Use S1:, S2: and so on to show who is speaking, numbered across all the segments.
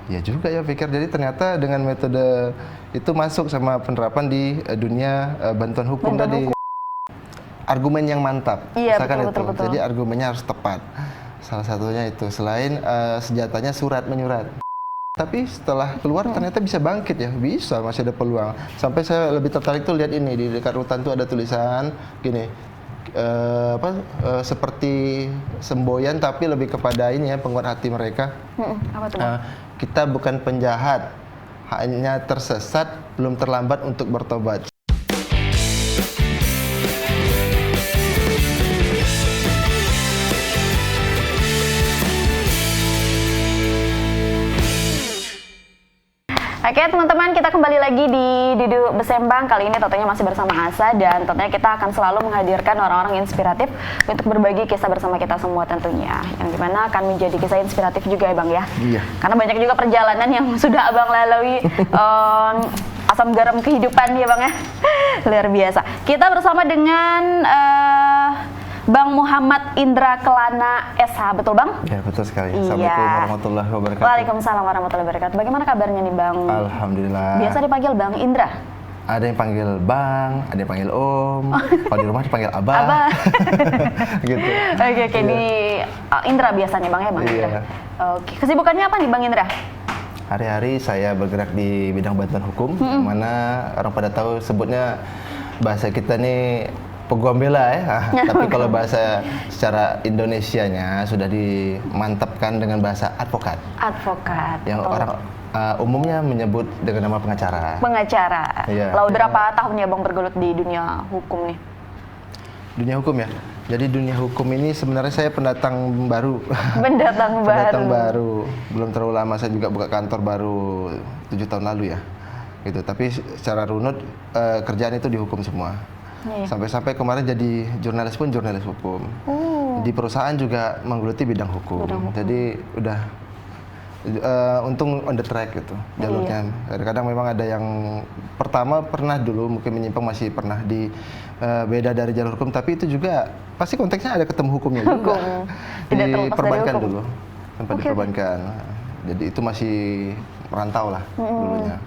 S1: ya juga ya pikir. Jadi ternyata dengan metode itu masuk sama penerapan di dunia bantuan hukum tadi. Argumen yang mantap,
S2: Iya,
S1: misalkan
S2: betul.
S1: Jadi argumennya harus tepat. Salah satunya itu. Selain senjatanya surat menyurat. Tapi setelah keluar ternyata bisa bangkit ya, bisa, masih ada peluang. Sampai saya lebih tertarik tuh lihat ini di dekat rutan tuh ada tulisan gini, seperti semboyan tapi lebih kepada ini ya, penguat hati mereka.
S2: Apa tuh?
S1: Kita bukan penjahat, hanya tersesat, belum terlambat untuk bertobat.
S2: Oke teman-teman, kita kembali lagi di Duduk Besembang. Kali ini tentunya masih bersama Asa, dan tentunya kita akan selalu menghadirkan orang-orang inspiratif untuk berbagi kisah bersama kita semua tentunya, yang dimana akan menjadi kisah inspiratif juga ya Bang ya.
S1: Iya.
S2: Karena banyak juga perjalanan yang sudah Abang lalui, asam garam kehidupan ya Bang ya. Luar biasa. Kita bersama dengan Bang Muhammad Indra Kelana SH, betul Bang?
S1: Ya betul sekali.
S2: Iya.
S1: Assalamualaikum warahmatullahi wabarakatuh.
S2: Waalaikumsalam warahmatullahi wabarakatuh. Bagaimana kabarnya nih Bang?
S1: Alhamdulillah.
S2: Biasa dipanggil Bang Indra?
S1: Ada yang panggil Bang, ada yang panggil Om, kalau di rumah dipanggil Abah.
S2: Abah.
S1: Gitu.
S2: Oke, di Indra biasanya Bang ya Bang Indra. Oke, kesibukannya apa nih Bang Indra?
S1: Hari-hari saya bergerak di bidang bantuan hukum, mana orang pada tahu sebutnya bahasa kita nih peguam bela ya. Tapi kalau bahasa secara Indonesianya sudah dimantapkan dengan bahasa advokat.
S2: Advokat.
S1: Yang orang umumnya menyebut dengan nama pengacara.
S2: Pengacara.
S1: Iya.
S2: Lalu berapa tahun ya Bang bergelut di dunia hukum nih?
S1: Dunia hukum ya. Jadi dunia hukum ini sebenarnya saya pendatang baru.
S2: Pendatang baru.
S1: Pendatang baru. Belum terlalu lama, saya juga buka kantor baru 7 tahun lalu ya. Gitu. Tapi secara runut kerjaan itu di hukum semua.
S2: Iya.
S1: Sampai-sampai kemarin jadi jurnalis pun jurnalis hukum. Di perusahaan juga menggeluti bidang hukum. Jadi udah untung on the track gitu jalurnya. Kadang-kadang memang ada yang pertama pernah dulu mungkin menyimpang, masih pernah di beda dari jalur hukum, tapi itu juga pasti konteksnya ada ketemu hukumnya juga. Diperbankan dulu, sempat diperbankan. Jadi itu masih merantau lah dulunya.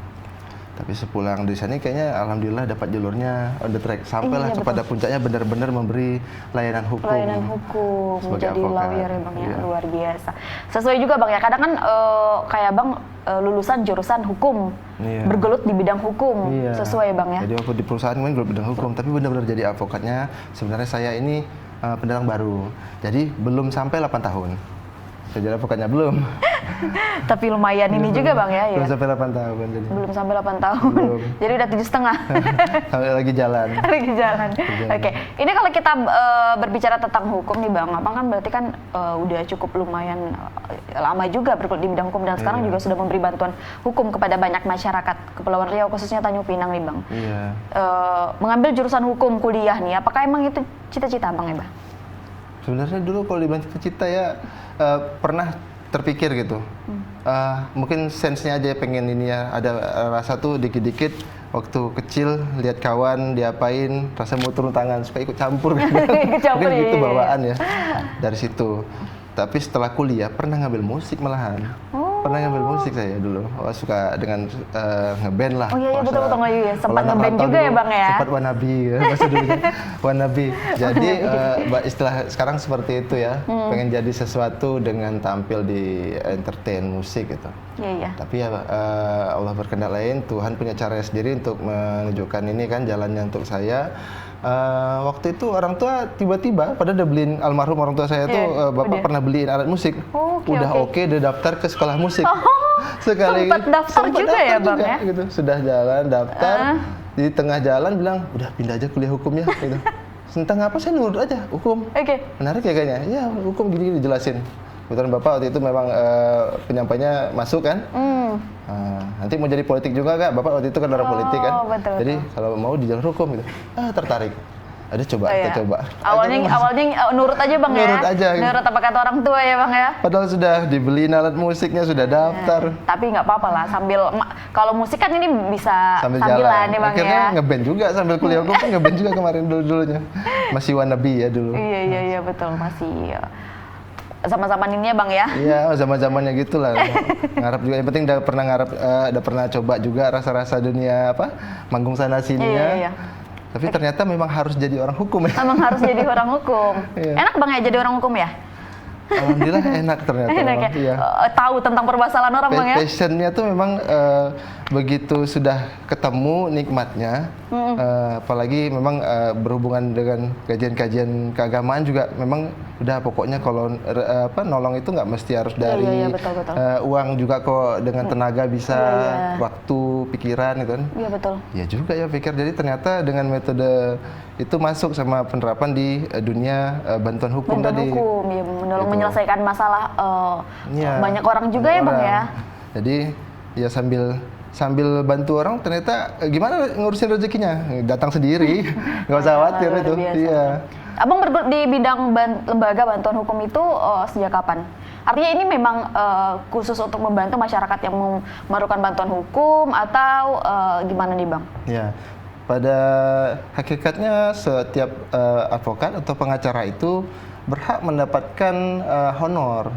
S1: Tapi sepulang dari sana kayaknya alhamdulillah dapat jalurnya on the track, sampailah kepada puncaknya benar-benar memberi layanan hukum.
S2: Layanan hukum, menjadi lawyer ya Bang ya, luar biasa. Sesuai juga Bang ya, kadang kan kayak Bang lulusan jurusan hukum, bergelut di bidang hukum, sesuai Bang ya.
S1: Jadi waktu di perusahaan kan gelut bidang hukum, tapi benar-benar jadi advokatnya. Sebenarnya saya ini pendatang baru, jadi belum sampai 8 tahun. Saya jadi advokatnya belum.
S2: Tapi lumayan ini juga Bang ya.
S1: Belum sampai 8 tahun. Jadi.
S2: Belum sampai 8 tahun. Belum. Jadi udah 7,5.
S1: Sampai lagi jalan.
S2: Lagi jalan. Oke. Ini kalau kita berbicara tentang hukum nih Bang, Abang kan berarti kan udah cukup lumayan lama juga bergelut di bidang hukum, dan sekarang juga sudah memberi bantuan hukum kepada banyak masyarakat Kepulauan Riau, khususnya Tanjung Pinang nih Bang.
S1: Iya.
S2: Mengambil jurusan hukum kuliah nih, apakah emang itu cita-cita Bang ya Bang?
S1: Sebenarnya dulu kalau dibilang cita-cita ya pernah terpikir gitu. Mungkin sense-nya aja pengen ini ya, ada rasa tuh dikit-dikit waktu kecil lihat kawan diapain, rasa mau turun tangan supaya ikut campur. Mungkin gitu bawaan ya dari situ. Tapi setelah kuliah pernah ngambil musik malahan. Pernah ngambil musik saya dulu. Suka dengan ngeband lah.
S2: Oh iya betul-betul ya. Sempat ngeband juga ya Bang ya.
S1: Sempat wannabe ya, bahasa dulunya. Wannabe. Jadi istilah sekarang seperti itu ya. Pengen jadi sesuatu dengan tampil di entertain musik gitu.
S2: Iya.
S1: Tapi ya Allah berkehendak lain, Tuhan punya caranya sendiri untuk menunjukkan ini kan jalannya untuk saya. Waktu itu orang tua tiba-tiba, padahal udah beliin, almarhum orang tua saya tuh bapak pernah beliin alat musik. Udah oke, udah daftar ke sekolah musik.
S2: Sempat daftar juga ya Bang ya?
S1: Gitu. Sudah jalan daftar, di tengah jalan bilang udah pindah aja kuliah hukum ya. Gitu. Tentang apa saya nurut aja hukum. Menarik ya kayaknya. Ya hukum gini dijelasin. Kebetulan bapak waktu itu memang penyampainya masuk kan. Nanti mau jadi politik juga Kak, bapak waktu itu kan orang politik kan.
S2: Betul,
S1: jadi kalau mau di jalur hukum gitu, tertarik. Ada coba, kita coba.
S2: Awalnya nurut aja Bang ya.
S1: Nurut aja.
S2: Nurut apa kata orang tua ya Bang ya.
S1: Padahal sudah dibeliin alat musiknya, sudah daftar.
S2: Tapi nggak apa-apa lah, sambil kalau musik kan ini bisa sambilan ya Bang.
S1: Akhirnya ngeband juga sambil kuliah hukum, kan ngeband juga kemarin dulunya. Masih wannabe ya dulu.
S2: Iya betul, masih. sama-sama ninnya bang ya.
S1: Iya, zaman-zamannya gitulah. Ngarep juga, yang penting udah pernah ngarep, udah pernah coba juga rasa-rasa dunia apa, manggung sana sininya.
S2: Iya.
S1: Tapi ternyata memang harus jadi orang hukum ya.
S2: Emang harus jadi orang hukum.
S1: Iya.
S2: Enak bang ya jadi orang hukum ya?
S1: Alhamdulillah enak ternyata.
S2: Enak ya?
S1: Iya.
S2: Tahu tentang permasalahan orang bang ya?
S1: Passionnya tuh memang begitu sudah ketemu nikmatnya, apalagi memang berhubungan dengan kajian-kajian keagamaan juga memang udah pokoknya kalau nolong itu nggak mesti harus dari
S2: betul.
S1: uang juga kok, dengan tenaga bisa, waktu, pikiran gitu kan.
S2: Iya betul.
S1: Ya juga ya pikir, jadi ternyata dengan metode itu masuk sama penerapan di dunia bantuan hukum tadi.
S2: Hukum, ya menolong
S1: Gitu.
S2: menyelesaikan masalah
S1: Iya,
S2: banyak orang juga ya bang ya.
S1: Jadi ya sambil bantu orang, ternyata gimana ngurusin rezekinya, datang sendiri, nggak usah khawatir
S2: Luar
S1: itu.
S2: biasa.
S1: Iya.
S2: Abang bergelut di bidang lembaga bantuan hukum itu sejak kapan? Artinya ini memang khusus untuk membantu masyarakat yang memerlukan bantuan hukum atau gimana nih bang?
S1: Ya, pada hakikatnya setiap advokat atau pengacara itu berhak mendapatkan honor.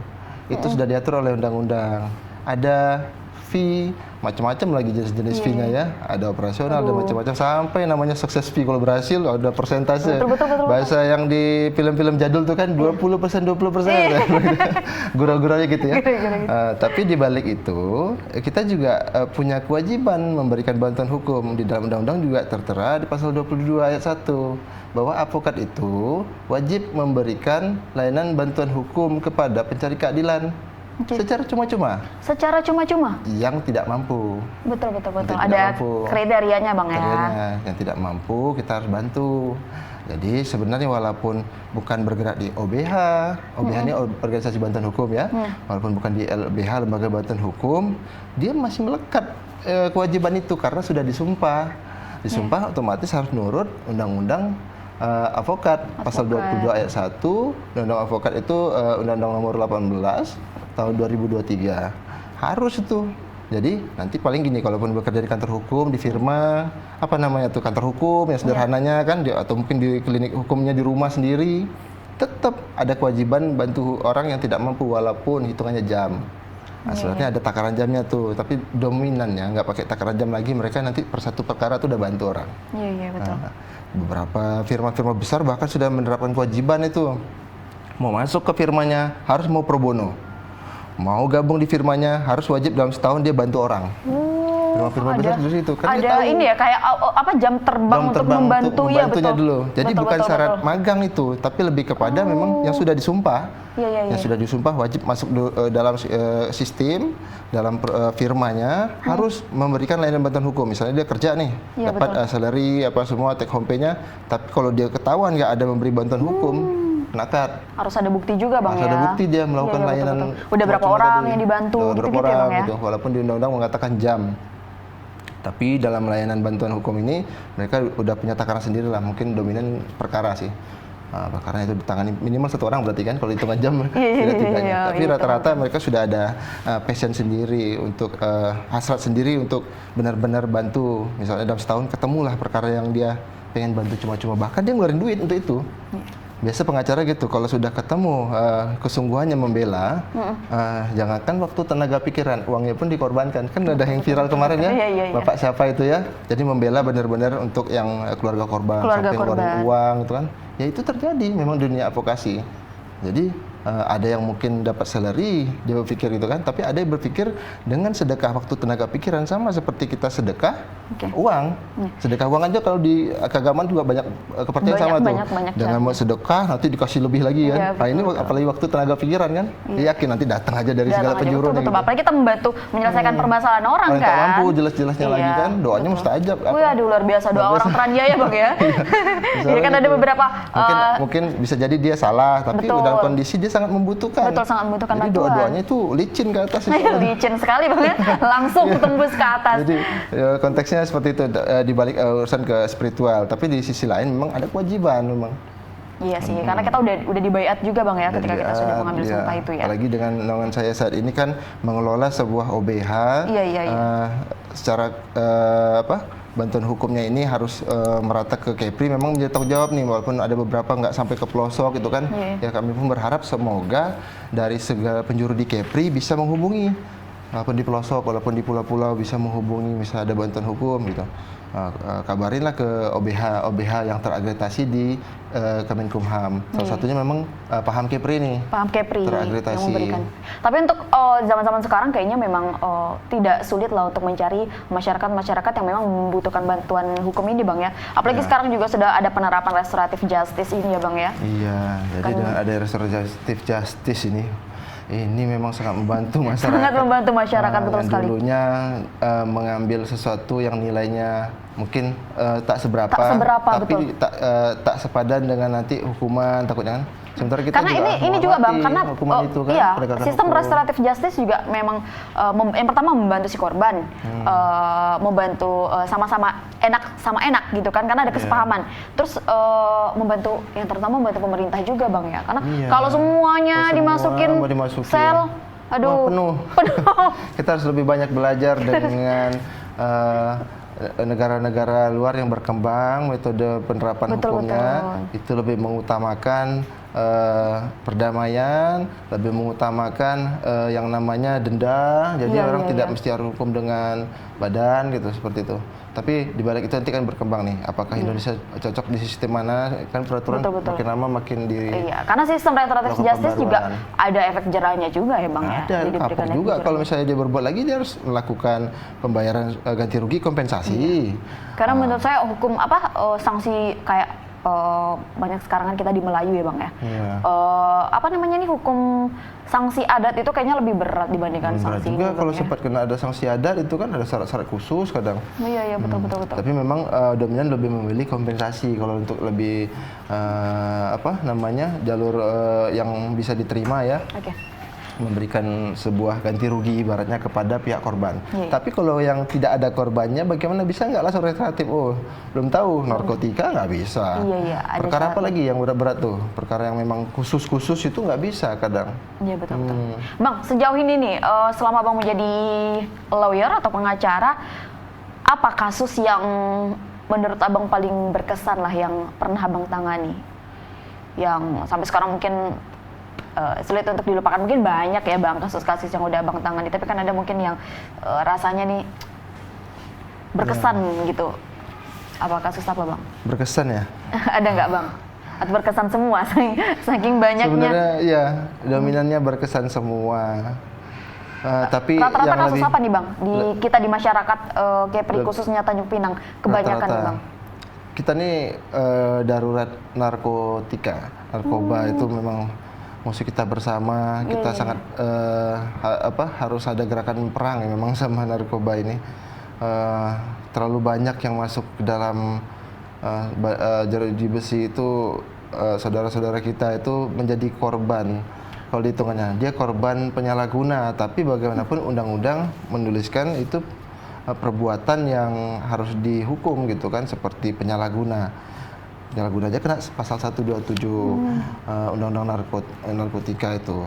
S1: Itu sudah diatur oleh undang-undang. Ada fee, macam-macam lagi jenis-jenis fee-nya ya. Ada operasional, ada macam-macam, sampai namanya success fee kalau berhasil ada persentase.
S2: Betul.
S1: Bahasa yang di film-film jadul tuh kan 20%, 20%. Gurau-guraunya gitu ya. Tapi di balik itu kita juga punya kewajiban memberikan bantuan hukum. Di dalam undang-undang juga tertera di pasal 22 ayat 1 bahwa advokat itu wajib memberikan layanan bantuan hukum kepada pencari keadilan. Secara cuma-cuma.
S2: Secara cuma-cuma?
S1: Yang tidak mampu.
S2: Betul.
S1: Yang
S2: Ada
S1: tidak mampu.
S2: kriterianya bang ya?
S1: Kriterianya, yang tidak mampu kita harus bantu. Jadi sebenarnya walaupun bukan bergerak di OBH, OBH ini organisasi bantuan hukum ya, walaupun bukan di LBH, lembaga bantuan hukum, dia masih melekat kewajiban itu karena sudah disumpah. Disumpah otomatis harus nurut undang-undang advokat. Pasal 22 ayat 1, undang-undang advokat itu undang-undang nomor 18 tahun 2023. Harus itu. Jadi nanti paling gini, kalaupun bekerja di kantor hukum, di firma, apa namanya tuh, kantor hukum yang sederhananya kan, atau mungkin di klinik hukumnya di rumah sendiri, tetap ada kewajiban bantu orang yang tidak mampu walaupun hitungannya jam. Nah, sebenarnya ada takaran jamnya tuh, tapi dominannya nggak pakai takaran jam lagi, mereka nanti per satu perkara tuh udah bantu orang.
S2: Iya betul.
S1: Nah, beberapa firma-firma besar bahkan sudah menerapkan kewajiban itu. Mau masuk ke firmanya harus mau pro bono. Mau gabung di firmanya harus wajib dalam setahun dia bantu orang. Firma-firma besar dari itu kan
S2: ada ini ya kayak apa jam terbang untuk membantu ya betul.
S1: dulu. Jadi bukan syarat magang itu, tapi lebih kepada memang yang sudah disumpah. Yang sudah disumpah wajib masuk dalam sistem, dalam firmanya harus memberikan layanan bantuan hukum. Misalnya dia kerja nih, dapat salary apa semua take home pay-nya, tapi kalau dia ketahuan nggak ada memberi bantuan hukum, nakat.
S2: Harus ada bukti juga bang
S1: harus
S2: ya.
S1: ada bukti dia melakukan layanan.
S2: Betul. Udah berapa orang yang dibantu gitu-gitu ya bang ya.
S1: Gitu. Walaupun di undang-undang mengatakan jam. Tapi dalam layanan bantuan hukum ini mereka udah punya takaran sendiri lah. Mungkin dominan perkara sih. Perkara itu ditangani minimal satu orang berarti kan kalau hitungan jam tidak. Tapi rata-rata mereka sudah ada passion sendiri untuk hasrat sendiri untuk benar-benar bantu. Misalnya dalam setahun ketemulah perkara yang dia pengen bantu cuma-cuma. Bahkan dia ngeluarin duit untuk itu. Biasa pengacara gitu, kalau sudah ketemu kesungguhannya membela, jangankan waktu, tenaga, pikiran, uangnya pun dikorbankan. Kan ada yang viral kemarin ya, Bapak siapa itu ya, jadi membela benar-benar untuk yang keluarga korban, sampai ngeluarin uang itu kan. Ya itu terjadi memang dunia advokasi. Jadi ada yang mungkin dapat salary, dia berpikir gitu kan, tapi ada yang berpikir dengan sedekah waktu, tenaga, pikiran, sama seperti kita sedekah uang. Sedekah uang aja kalau di keagamaan juga banyak kepercayaan sama tuh. Dengan mau sedekah nanti dikasih lebih lagi kan. Nah ini apalagi waktu tenaga pikiran kan, yakin nanti datang aja dari segala penjuru.
S2: Betul, apalagi kita membantu menyelesaikan permasalahan orang kan.
S1: Tak mampu jelas-jelasnya lagi kan, doanya mustajab.
S2: Wih, aduh luar biasa doa orang teraniaya bang ya. Iya kan ada beberapa.
S1: Mungkin bisa jadi dia salah, tapi dalam kondisi dia sangat membutuhkan.
S2: Betul, sangat membutuhkan
S1: bantuan. Jadi doa-doanya itu licin ke atas.
S2: Licin sekali bang ya, langsung tembus ke atas.
S1: Jadi konteksnya seperti itu di balik urusan ke spiritual. Tapi di sisi lain memang ada kewajiban memang.
S2: Iya sih, karena kita udah dibaiat juga Bang ya ketika kita sudah mengambil sumpah itu ya.
S1: Apalagi dengan naungan saya saat ini kan mengelola sebuah OBH.
S2: Iya.
S1: Secara bantuan hukumnya ini harus merata ke Kepri, memang menjadi tanggung jawab nih, walaupun ada beberapa nggak sampai ke pelosok gitu kan. Ya kami pun berharap semoga dari segala penjuru di Kepri bisa menghubungi, walaupun di pelosok, walaupun di pulau-pulau bisa menghubungi, bisa ada bantuan hukum gitu. Kabarinlah ke OBH yang teragreditasi di Kemenkumham. Salah satunya memang Paham Kepri nih.
S2: Paham Kepri
S1: teragreditasi.
S2: yang memberikan. Tapi untuk zaman-zaman sekarang kayaknya memang tidak sulit lah untuk mencari masyarakat yang memang membutuhkan bantuan hukum ini Bang ya. Apalagi sekarang juga sudah ada penerapan restoratif justice ini ya Bang ya.
S1: Iya, jadi dengan ada restoratif justice ini memang sangat membantu masyarakat.
S2: Sangat membantu masyarakat, betul
S1: yang
S2: sekali.
S1: Dulunya mengambil sesuatu yang nilainya mungkin tak seberapa, tapi
S2: betul.
S1: tak sepadan dengan nanti hukuman, takutnya kan. Sementara kita
S2: karena ini juga Bang, karena
S1: itu kan,
S2: iya, sistem
S1: hukum.
S2: restoratif justice juga memang yang pertama membantu si korban, membantu sama-sama enak gitu kan, karena ada kesepahaman. Terus membantu yang terutama membantu pemerintah juga Bang ya, karena kalau semuanya dimasukin sel, aduh
S1: penuh. Kita harus lebih banyak belajar dengan negara-negara luar yang berkembang, metode penerapan hukumnya itu lebih mengutamakan perdamaian, lebih mengutamakan yang namanya denda. Jadi orang tidak mesti harus hukum dengan badan gitu, seperti itu. Tapi di balik itu nanti kan berkembang nih, apakah Indonesia cocok di sistem mana, kan peraturan makin lama makin di.
S2: Iya, karena sistem restoratif justice juga ada efek jerahnya juga ya Bang ya.
S1: Ada kapok juga kalau misalnya dia berbuat lagi, dia harus melakukan pembayaran ganti rugi, kompensasi.
S2: Karena menurut saya hukum sanksi kayak banyak sekarang kan kita di Melayu ya Bang ya. Apa namanya nih, hukum sanksi adat itu kayaknya lebih berat dibandingkan sanksi
S1: juga
S2: ini,
S1: kalau
S2: ya.
S1: sempat kena ada sanksi adat itu kan ada syarat-syarat khusus kadang.
S2: Iya betul.
S1: Tapi memang dominan lebih memilih kompensasi kalau untuk lebih jalur yang bisa diterima ya. Memberikan sebuah ganti rugi ibaratnya kepada pihak korban. Tapi kalau yang tidak ada korbannya, bagaimana bisa nggak langsung restoratif? Belum tahu, narkotika nggak bisa. Perkara apa lagi yang berat-berat tuh? Perkara yang memang khusus-khusus itu nggak bisa kadang.
S2: Iya betul. Bang, sejauh ini nih, selama Bang menjadi lawyer atau pengacara, apa kasus yang menurut Abang paling berkesan lah yang pernah Abang tangani? Yang sampai sekarang mungkin sulit untuk dilupakan. Mungkin banyak ya Bang kasus-kasus yang udah Abang tangani, tapi kan ada mungkin yang rasanya nih berkesan gitu. Apa kasus apa Bang?
S1: Berkesan ya?
S2: Ada nggak Bang? Atau berkesan semua saking banyaknya?
S1: Sebenarnya ya dominannya berkesan semua. Tapi
S2: rata-rata
S1: yang
S2: kasus
S1: lebih,
S2: apa nih Bang? Kita di masyarakat Kepri khususnya Tanjung Pinang kebanyakan nih Bang?
S1: Kita nih darurat narkoba itu memang musuh kita bersama. Kita sangat harus ada gerakan perang ya, memang sama narkoba ini. Terlalu banyak yang masuk ke dalam jeruji besi itu, saudara-saudara kita itu menjadi korban. Kalau dihitungannya dia korban penyalahguna, tapi bagaimanapun undang-undang menuliskan itu perbuatan yang harus dihukum gitu kan, seperti penyalahguna. Penyalahguna aja kena pasal 127 Undang-Undang Narkotika itu.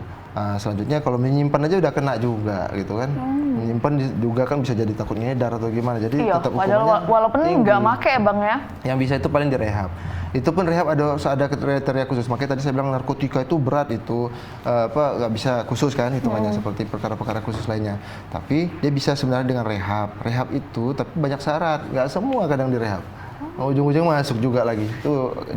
S1: Selanjutnya kalau menyimpan aja udah kena juga gitu kan. Menyimpan juga kan bisa jadi takut ngedar atau gimana. Jadi tetap hukumannya
S2: walaupun nggak make ya Bang ya.
S1: Yang bisa itu paling direhab. Itu pun rehab ada kriteria khusus. Makanya tadi saya bilang narkotika itu berat, itu nggak bisa khusus kan hitungannya seperti perkara-perkara khusus lainnya. Tapi dia bisa sebenarnya dengan rehab. Rehab itu tapi banyak syarat. Nggak semua kadang direhab. Ujung-ujung masuk juga lagi.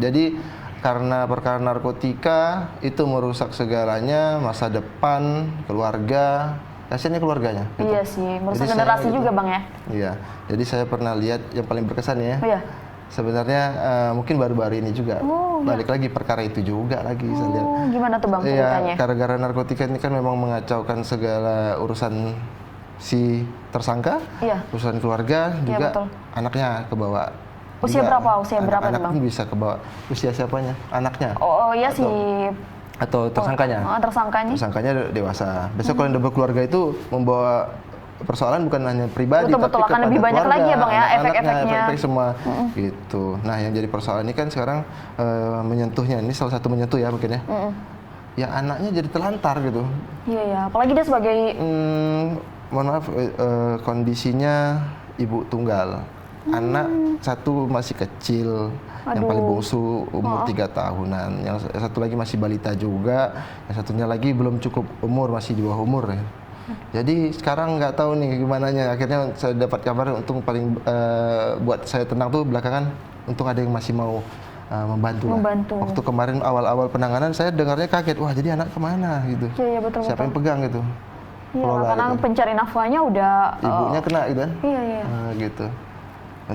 S1: Jadi karena perkara narkotika itu merusak segalanya, masa depan, keluarga, kasiannya keluarganya. Gitu.
S2: Iya sih, merusak generasi juga Bang ya.
S1: Iya, jadi saya pernah lihat yang paling berkesan ya.
S2: Iya.
S1: Sebenarnya mungkin baru-baru ini juga balik lagi perkara itu juga lagi saya lihat.
S2: Gimana tuh Bang ceritanya?
S1: Iya, gara-gara narkotika ini kan memang mengacaukan segala urusan si tersangka, urusan keluarga juga, anaknya kebawa.
S2: Usia berapa
S1: anak
S2: nih Bang?
S1: Bisa ke bawah. Usia siapanya? Anaknya?
S2: Iya sih.
S1: Atau tersangkanya?
S2: Tersangkanya?
S1: Tersangkanya dewasa. Biasanya kalau yang udah berkeluarga itu membawa persoalan bukan hanya pribadi,
S2: Betul,
S1: tapi
S2: akan
S1: kepada
S2: lebih banyak
S1: keluarga,
S2: lagi ya Bang ya,
S1: anak-anaknya,
S2: efek-efeknya.
S1: efek-efek semua gitu. Nah yang jadi persoalan ini kan sekarang menyentuhnya, ini salah satu menyentuh ya mungkin ya. Ya anaknya jadi telantar gitu.
S2: Iya ya, apalagi dia sebagai
S1: Mohon maaf, kondisinya ibu tunggal. Anak satu masih kecil, yang paling bungsu umur 3 tahunan, yang satu lagi masih balita juga, yang satunya lagi belum cukup umur, masih di bawah umur ya. Jadi sekarang nggak tahu nih gimana nya. Akhirnya saya dapat kabar, untung paling buat saya tenang tuh belakangan, untung ada yang masih mau membantu. Waktu kemarin awal-awal penanganan saya dengarnya kaget, wah jadi anak kemana gitu.
S2: Iya, betul,
S1: siapa yang pegang gitu.
S2: Iya, karena
S1: gitu.
S2: pencari nafkahnya udah
S1: Ibunya kena gitu kan.
S2: Iya, iya.
S1: Gitu.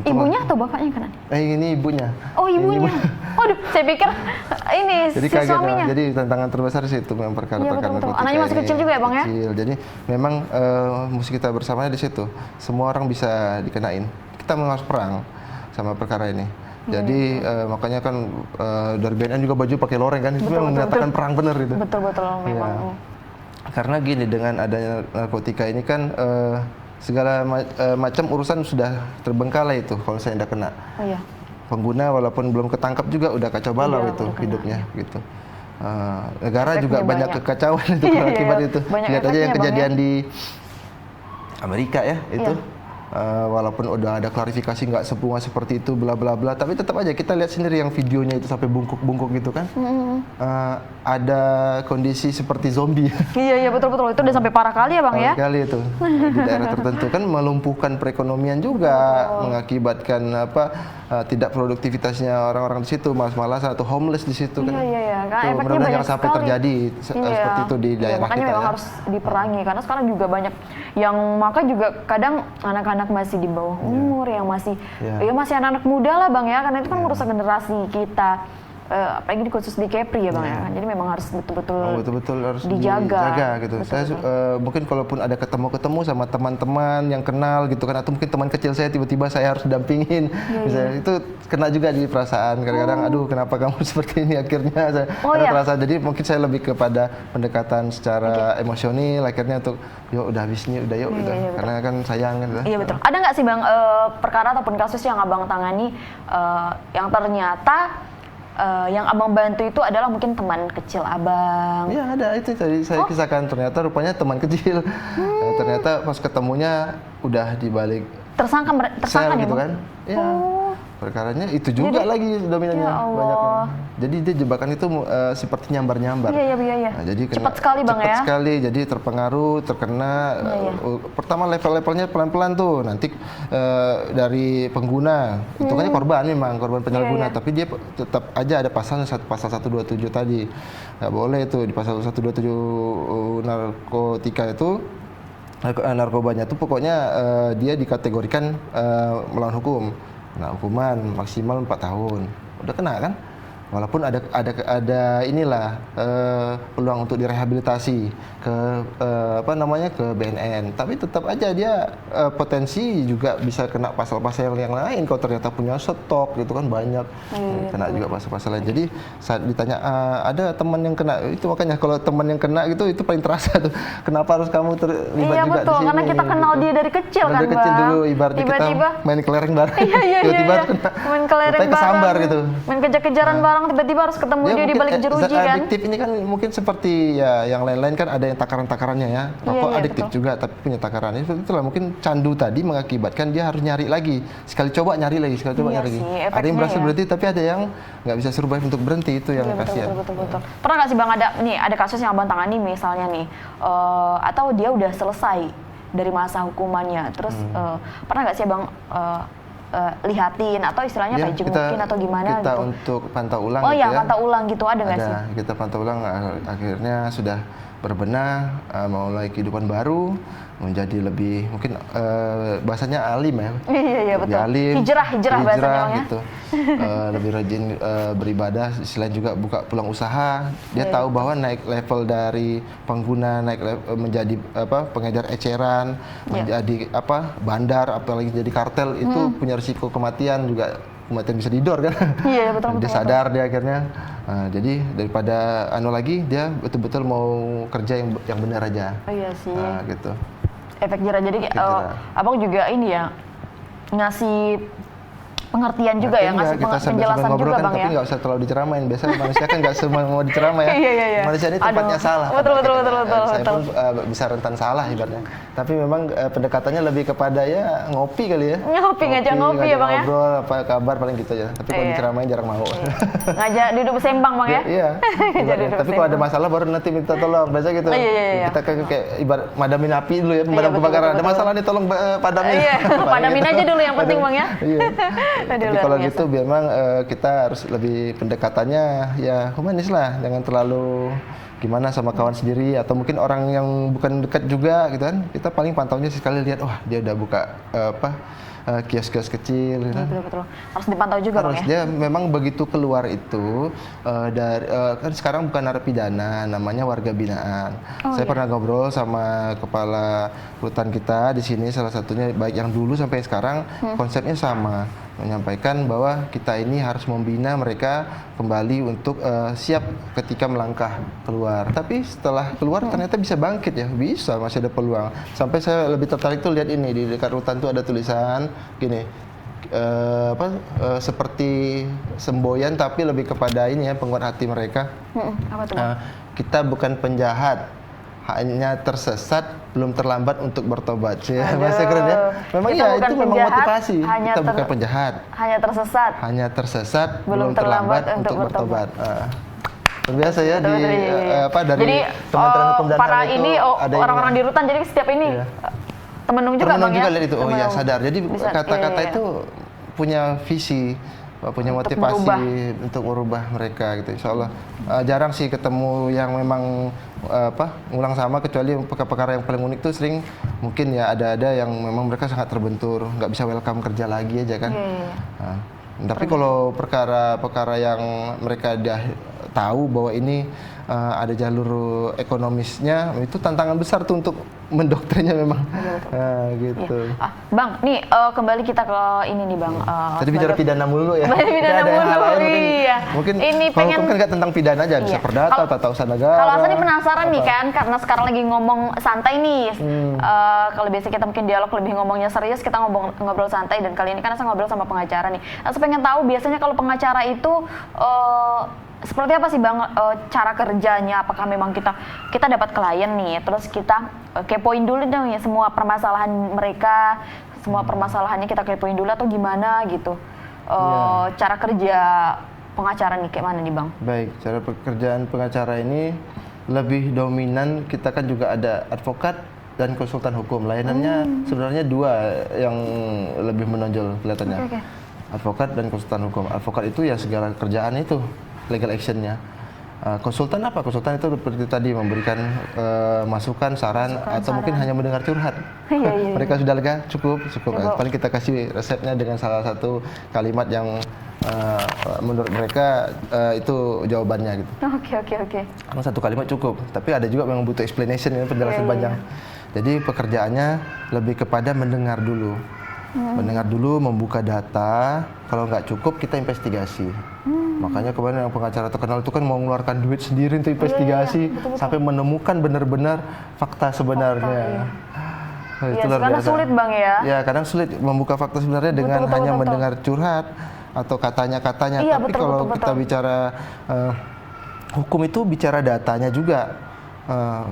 S2: Ibunya atau bapaknya kena?
S1: Ini ibunya.
S2: Oh, ibunya. Waduh, saya pikir ini
S1: jadi
S2: si suaminya.
S1: Jadi tantangan terbesar sih itu memang perkara narkotika.
S2: Anaknya masih kecil juga ya Bang ya?
S1: Kecil. Jadi memang musuh kita bersamanya di situ. Semua orang bisa dikenain. Kita harus perang sama perkara ini. Jadi makanya kan dari BNN juga baju pakai loreng kan, itu memang menyatakan perang benar itu.
S2: Betul memang.
S1: Karena gini, dengan adanya narkotika ini kan segala macam urusan sudah terbengkalai itu kalau saya tidak kena.
S2: Iya.
S1: Pengguna walaupun belum ketangkap juga udah kacau balau itu hidupnya gitu. Negara juga banyak kekacauan itu akibat itu. Lihat aja yang kejadian di Amerika ya itu. Walaupun udah ada klarifikasi nggak semua seperti itu bla bla bla, tapi tetap aja kita lihat sendiri yang videonya itu sampai bungkuk-bungkuk gitu kan. Ada kondisi seperti zombie.
S2: Iya betul itu udah sampai parah kali ya Bang ya.
S1: Parah kali itu di daerah tertentu kan, melumpuhkan perekonomian juga, mengakibatkan tidak produktivitasnya orang-orang di situ, malas-malasan atau homeless di situ kan.
S2: Iya. Kan
S1: Mudah-mudahan jangan sampai terjadi seperti itu di daerah
S2: makanya
S1: kita.
S2: Memang harus diperangi karena sekarang juga banyak yang maka juga kadang anak-anak masih di bawah umur yang masih masih anak-anak muda lah Bang ya, karena itu kan merusak generasi kita. Apalagi khusus di Kepri ya Bang ya. Jadi memang harus betul-betul
S1: harus
S2: dijaga
S1: gitu. Saya mungkin kalaupun ada ketemu sama teman-teman yang kenal gitu kan, atau mungkin teman kecil saya tiba-tiba saya harus dampingin, misalnya itu kena juga di perasaan kadang-kadang, aduh kenapa kamu seperti ini, akhirnya saya ada perasaan. Jadi mungkin saya lebih kepada pendekatan secara emosional, akhirnya untuk yuk udah habis nih, udah yuk gitu. Karena kan sayang kan.
S2: Iya betul. Ada nggak sih Bang perkara ataupun kasus yang Abang tangani yang ternyata yang Abang bantu itu adalah mungkin teman kecil Abang?
S1: Iya ada, itu tadi saya kisahkan, ternyata rupanya teman kecil. Ternyata pas ketemunya udah dibalik
S2: tersangka
S1: sel
S2: ya
S1: gitu
S2: Bang?
S1: kan. Iya. Perkaranya itu juga lagi dominannya banyaknya. Jadi dia jebakan itu seperti nyambar-nyambar.
S2: Iya.
S1: Nah, jadi
S2: cepat sekali Bang ya.
S1: Cepat sekali, jadi terpengaruh, terkena. Pertama level-levelnya pelan-pelan tuh, nanti dari pengguna, itu kan korban penyalahguna, tapi dia tetap aja ada pasalnya, pasal 127 tadi. Nggak boleh itu di pasal 127 narkotika itu. Narkobanya itu pokoknya dia dikategorikan melawan hukum. Nah, hukuman maksimal 4 tahun. Udah kena kan? Walaupun ada inilah peluang untuk direhabilitasi ke ke BNN, tapi tetap aja dia potensi juga bisa kena pasal-pasal yang lain kalau ternyata punya stok gitu kan, banyak kena juga pasal-pasal lain. Jadi saat ditanya ada teman yang kena, itu makanya kalau teman yang kena gitu itu paling terasa tuh, kenapa harus kamu terlibat juga di sini.
S2: Karena kita kenal dia dari kecil kan,
S1: dari kecil dulu, ibaratnya kita main kelereng bareng.
S2: Tiba-tiba
S1: main kelereng kesambar gitu,
S2: main kejar-kejaran bareng, tiba-tiba harus ketemu dia di balik jeruji kan.
S1: Adiktif ini kan mungkin seperti ya yang lain-lain kan, ada yang takaran-takarannya ya. Rokok adiktif juga tapi punya takarannya. Itulah mungkin candu tadi mengakibatkan dia harus nyari lagi. Sekali coba nyari lagi, sekali coba nyari lagi. Ada yang berhasil berhenti, tapi ada yang nggak bisa survive untuk berhenti, itu yang kasihan.
S2: Betul. Pernah nggak sih Bang ada kasus yang Abang tangani misalnya nih, atau dia udah selesai dari masa hukumannya, terus pernah nggak sih Abang lihatin atau istilahnya kayak jengukin atau gimana
S1: kita
S2: gitu?
S1: untuk pantau ulang
S2: pantau ulang gitu, ada nggak sih?
S1: Kita pantau ulang, akhirnya sudah berbenah, mulai kehidupan baru, menjadi lebih mungkin bahasanya alim ya.
S2: Iya betul.
S1: Alim,
S2: hijrah bahasanya
S1: gitu. Lebih rajin beribadah, selain juga buka peluang usaha. Dia tahu bahwa naik level dari pengguna, menjadi pengedar eceran, menjadi bandar, apalagi jadi kartel, itu punya risiko kematian juga. Kematian bisa didor kan. Iya betul. Dia sadar dia akhirnya. Jadi daripada lagi, dia betul-betul mau kerja yang benar aja.
S2: Iya sih.
S1: Gitu.
S2: Efek jerah. Jadi
S1: Efek jerah.
S2: abang juga ini ya ngasih pengertian juga ya, ngasih
S1: kita
S2: penjelasan
S1: ngobrol
S2: juga
S1: kan,
S2: bang
S1: tapi
S2: ya.
S1: nggak usah terlalu diceramain. Biasanya manusia kan nggak semua mau diceramain ya.
S2: Iya.
S1: Manusia ini tempatnya salah.
S2: Betul.
S1: Saya pun bisa rentan salah ibaratnya. Tapi memang pendekatannya lebih kepada ya ngopi kali ya.
S2: Ngajak ngopi ya bang ya.
S1: Ngobrol, apa kabar paling gitu ya. Tapi kalau diceramain jarang mau.
S2: Ngajak duduk bersembang bang ya.
S1: Iya. Tapi kalau ada masalah baru nanti minta tolong. Biasa gitu.
S2: Iya.
S1: Kita kayak ibarat madamin api dulu ya, pemadam kebakaran. Ada masalah nih tolong padamin.
S2: Iya. Padamin aja dulu yang penting bang ya.
S1: Iya. Tapi kalau gitu memang kita harus lebih pendekatannya ya humanis lah, jangan terlalu gimana sama kawan sendiri atau mungkin orang yang bukan dekat juga gitu kan. Kita paling pantaunya sekali lihat, wah dia udah buka kios-kios kecil gitu.
S2: Betul. Harus dipantau juga
S1: harus,
S2: bang ya.
S1: dia memang begitu keluar itu dari kan sekarang bukan narapidana, namanya warga binaan. Saya pernah ngobrol sama kepala rutan kita di sini, salah satunya baik yang dulu sampai sekarang konsepnya sama, menyampaikan bahwa kita ini harus membina mereka kembali untuk siap ketika melangkah keluar. Tapi setelah keluar ternyata bisa bangkit ya, bisa, masih ada peluang. Sampai saya lebih tertarik tuh lihat ini di dekat rutan tuh ada tulisan gini, seperti semboyan tapi lebih kepada ini ya, penguat hati mereka.
S2: Apa tuh?
S1: Kita bukan penjahat, hanya tersesat, belum terlambat untuk bertobat. Ya, bahasa keren ya. Memang
S2: kita
S1: ya itu memang
S2: penjahat,
S1: motivasi. Kita bukan penjahat,
S2: hanya tersesat,
S1: belum terlambat untuk bertobat. Luar biasa ya
S2: Betul,
S1: dari
S2: iya.
S1: dari
S2: jadi,
S1: Kementerian Hukum dan
S2: para
S1: HAM itu
S2: ini
S1: ada
S2: orang-orang di rutan, jadi setiap ini temenung juga bang ya.
S1: lihat itu. Oh iya, sadar. Jadi kata-kata itu punya visi, punya motivasi untuk merubah mereka gitu. Insya Allah jarang sih ketemu yang memang ngulang sama, kecuali perkara yang paling unik tuh sering mungkin ya ada yang memang mereka sangat terbentur, nggak bisa welcome kerja lagi aja kan. Tapi kalau perkara yang mereka udah tahu bahwa ini ada jalur ekonomisnya, itu tantangan besar tuh untuk mendoktrinnya memang. Gitu.
S2: Ya. Bang, nih kembali kita ke ini nih bang.
S1: Tadi bicara pidana mulu ya.
S2: Pidana mulu, iya.
S1: Mungkin
S2: ini
S1: kalau hukum kan nggak tentang pidana aja, bisa perdata, tata usaha negara.
S2: Kalau saya penasaran nih kan, karena sekarang lagi ngomong santai nih. Kalau biasa kita mungkin dialog lebih ngomongnya serius, kita ngobrol santai, dan kali ini kan saya ngobrol sama pengacara nih. Saya pengen tahu biasanya kalau pengacara itu seperti apa sih bang cara kerjanya? Apakah memang kita dapat klien nih, terus kita kepoin dulu dong ya semua permasalahan mereka, semua permasalahannya kita kepoin dulu atau gimana gitu? Cara kerja pengacara nih kayak mana nih bang?
S1: Baik, cara pekerjaan pengacara ini lebih dominan, kita kan juga ada advokat dan konsultan hukum. Layanannya sebenarnya dua yang lebih menonjol kelihatannya.
S2: Okay.
S1: Advokat dan konsultan hukum. Advokat itu ya segala kerjaan itu, legal actionnya. Konsultan apa? Konsultan itu seperti tadi memberikan masukan, saran, atau mungkin hanya mendengar curhat.
S2: Iya.
S1: Mereka sudah lega, cukup. Paling kita kasih resepnya dengan salah satu kalimat yang menurut mereka itu jawabannya gitu.
S2: Oke.
S1: Satu kalimat cukup, tapi ada juga yang butuh explanation, penjelasan panjang. Jadi pekerjaannya lebih kepada mendengar dulu. Mendengar dulu, membuka data, kalau nggak cukup kita investigasi. Makanya kemarin yang pengacara terkenal itu kan mau mengeluarkan duit sendiri untuk investigasi, betul. Sampai menemukan benar-benar fakta sebenarnya. Itu luar
S2: karena
S1: biasa.
S2: Sulit bang ya.
S1: Ya kadang sulit membuka fakta sebenarnya dengan hanya mendengar curhat atau katanya-katanya.
S2: Iya,
S1: tapi kalau kita bicara hukum itu bicara datanya juga.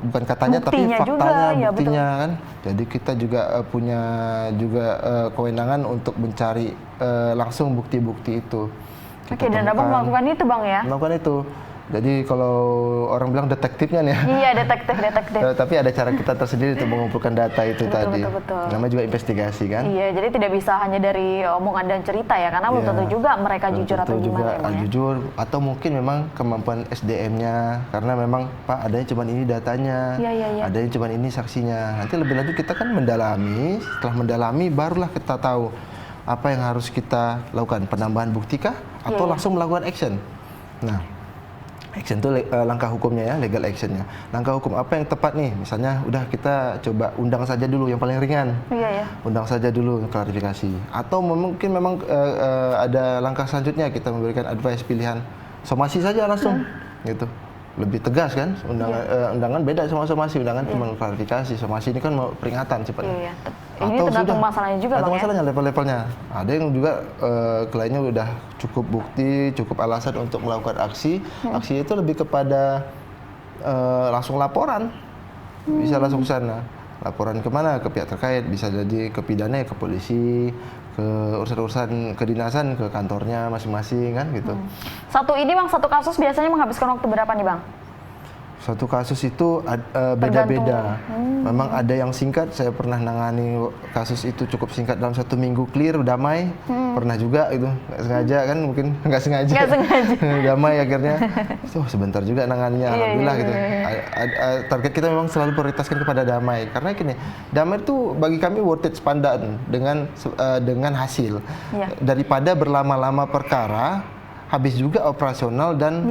S1: Bukan katanya
S2: buktinya
S1: tapi faktanya,
S2: juga,
S1: buktinya kan. Jadi kita juga punya kewenangan untuk mencari langsung bukti-bukti itu.
S2: Oke, dan abang melakukan itu bang ya?
S1: Melakukan itu. Jadi kalau orang bilang detektifnya nih ya.
S2: Iya, detektif.
S1: Tapi ada cara kita tersendiri untuk mengumpulkan data itu tadi.
S2: Betul.
S1: Namanya juga investigasi kan.
S2: Iya, jadi tidak bisa hanya dari omongan dan cerita ya, karena belum tentu juga mereka jujur atau gimana
S1: juga, jujur, atau mungkin memang kemampuan SDM-nya, karena memang Pak adanya cuma ini datanya, adanya cuma ini saksinya. Nanti lebih lanjut kita kan mendalami, setelah mendalami barulah kita tahu apa yang harus kita lakukan, penambahan bukti kah atau langsung melakukan action. Nah, action itu langkah hukumnya ya, legal actionnya. Langkah hukum apa yang tepat nih? Misalnya udah kita coba undang saja dulu yang paling ringan. Undang saja dulu klarifikasi. Atau mungkin memang ada langkah selanjutnya, kita memberikan advice pilihan somasi saja langsung gitu. lebih tegas kan. Undangan beda sama somasi. Undangan cuma klarifikasi, somasi ini kan mau peringatan sifatnya.
S2: Ini tergantung masalahnya juga Bang ya.
S1: Masalahnya level-levelnya. Ada yang juga kliennya udah cukup bukti, cukup alasan untuk melakukan aksi. Aksi itu lebih kepada langsung laporan. Bisa langsung ke sana. Laporan kemana? Ke pihak terkait. Bisa jadi ke pidana ya ke polisi, ke urusan-urusan kedinasan, ke kantornya masing-masing kan gitu.
S2: Satu kasus biasanya menghabiskan waktu berapa nih Bang?
S1: Satu kasus itu beda-beda. Memang ada yang singkat, saya pernah nangani kasus itu cukup singkat dalam 1 minggu clear, damai. Pernah juga itu, nggak sengaja kan, mungkin nggak sengaja. Damai akhirnya. Sebentar juga nanganinya, alhamdulillah gitu. Target kita memang selalu prioritaskan kepada damai. Karena gini, damai itu bagi kami worth it sepadan dengan hasil. Daripada berlama-lama perkara, habis juga operasional dan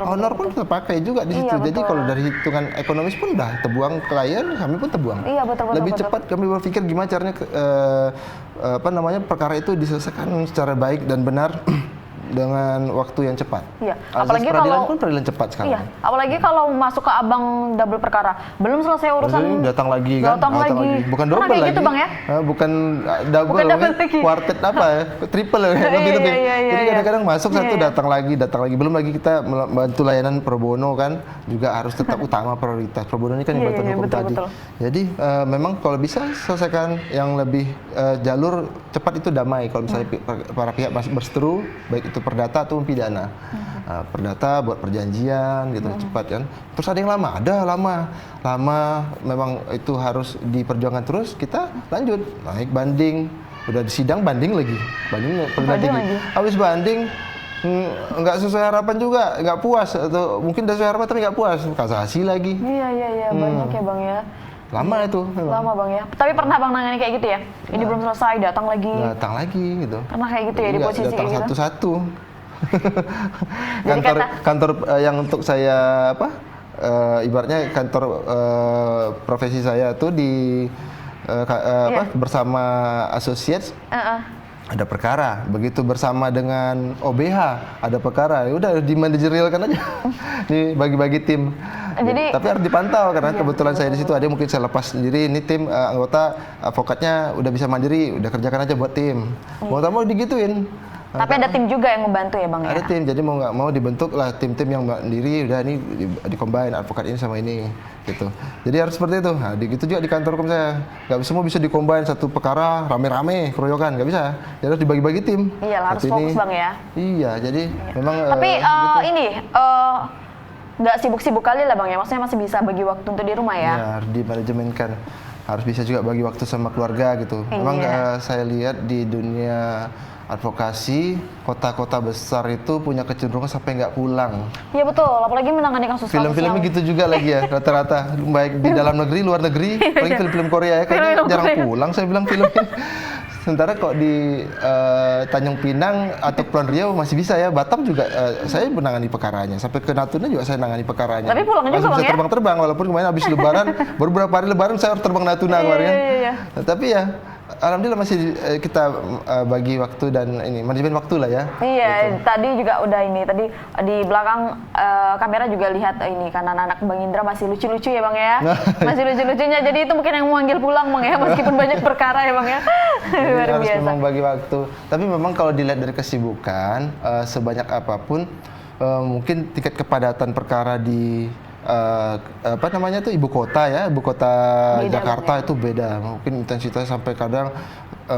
S1: honor pun terpakai juga di situ. Jadi kalau dari hitungan ekonomis pun udah terbuang klien, kami pun terbuang. Lebih cepat kami berpikir gimana caranya perkara itu diselesaikan secara baik dan benar dengan waktu yang cepat.
S2: Apalagi
S1: peradilan pun peradilan cepat sekarang.
S2: Apalagi kalau masuk ke abang double perkara, belum selesai urusan
S1: datang lagi kan? Datang lagi. Bukan double lagi.
S2: Gitu Bang ya?
S1: Bukan double quartet apa ya? Triple lebih. Jadi kadang-kadang masuk satu datang lagi. Belum lagi kita membantu layanan pro bono kan, juga harus tetap utama prioritas. Pro bono ini kan bantuan hukum tadi. Jadi memang kalau bisa selesaikan yang lebih jalur cepat itu damai. Kalau misalnya para pihak masih berseteru, baik itu perdata atau pidana. Perdata buat perjanjian gitu cepat kan. Terus ada yang lama memang itu harus diperjuangkan terus. Kita lanjut naik banding, udah di sidang banding lagi habis banding nggak sesuai harapan juga, nggak puas, atau mungkin udah sesuai harapan tapi nggak puas, kasasi lagi.
S2: Banyak ya Bang ya.
S1: Lama itu memang.
S2: Lama Bang ya. Tapi pernah Bang nangani kayak gitu ya? Ini belum selesai, datang lagi gitu. Pernah kayak gitu ya di posisi
S1: datang
S2: kayak
S1: satu-satu.
S2: Jadi
S1: kantor yang untuk saya ibaratnya kantor profesi saya tuh di bersama associates. Ada perkara, begitu bersama dengan OBH ada perkara, ya udah di manajerialkan aja, dibagi-bagi tim. Tapi harus dipantau karena kebetulan saya di situ ada mungkin saya lepas sendiri, ini tim anggota advokatnya udah bisa mandiri, udah kerjakan aja buat tim. Mau digituin.
S2: Tapi ada tim juga yang membantu ya Bang ya?
S1: Ada tim, jadi mau nggak mau dibentuk lah tim-tim yang mandiri, udah ini di-combine advokat ini sama ini gitu. Jadi harus seperti itu. Nah, gitu juga di kantor hukum saya. Nggak semua bisa di-combine satu perkara rame-rame, keroyokan, nggak bisa. Jadi harus dibagi-bagi tim.
S2: Harus fokus Bang ya?
S1: Iya, jadi memang
S2: tapi nggak sibuk-sibuk kali lah Bang ya? Maksudnya masih bisa bagi waktu untuk di rumah ya?
S1: Ya, harus dimanajemenkan. Harus bisa juga bagi waktu sama keluarga gitu. Memang saya lihat di dunia advokasi, kota-kota besar itu punya kecenderungan sampai nggak pulang.
S2: Iya betul, apalagi menangani kasus
S1: film-filmnya gitu juga lagi ya, rata-rata baik di dalam negeri, luar negeri, apalagi film-film Korea ya, kayaknya jarang pulang saya bilang filmnya. Sementara kok di Tanjung Pinang atau Kepulauan Riau masih bisa ya, Batam juga saya menangani perkaranya, sampai ke Natuna juga saya menangani perkaranya.
S2: Tapi pulang juga Bang ya?
S1: Terbang-terbang, walaupun kemarin habis lebaran, baru beberapa hari lebaran saya harus terbang Natuna kemarin kan. Tapi ya alhamdulillah masih kita bagi waktu dan ini manajemen waktu lah ya.
S2: Gitu. Tadi juga udah ini tadi di belakang kamera juga lihat ini kan anak-anak Bang Indra masih lucu-lucu ya Bang ya. Masih lucu-lucunya. Jadi itu mungkin yang memanggil pulang Bang ya, meskipun banyak perkara ya Bang ya. Luar
S1: harus
S2: biasa.
S1: Memang bagi waktu. Tapi memang kalau dilihat dari kesibukan sebanyak apapun mungkin tingkat kepadatan perkara di ibu kota beda Jakarta itu beda, mungkin intensitasnya sampai kadang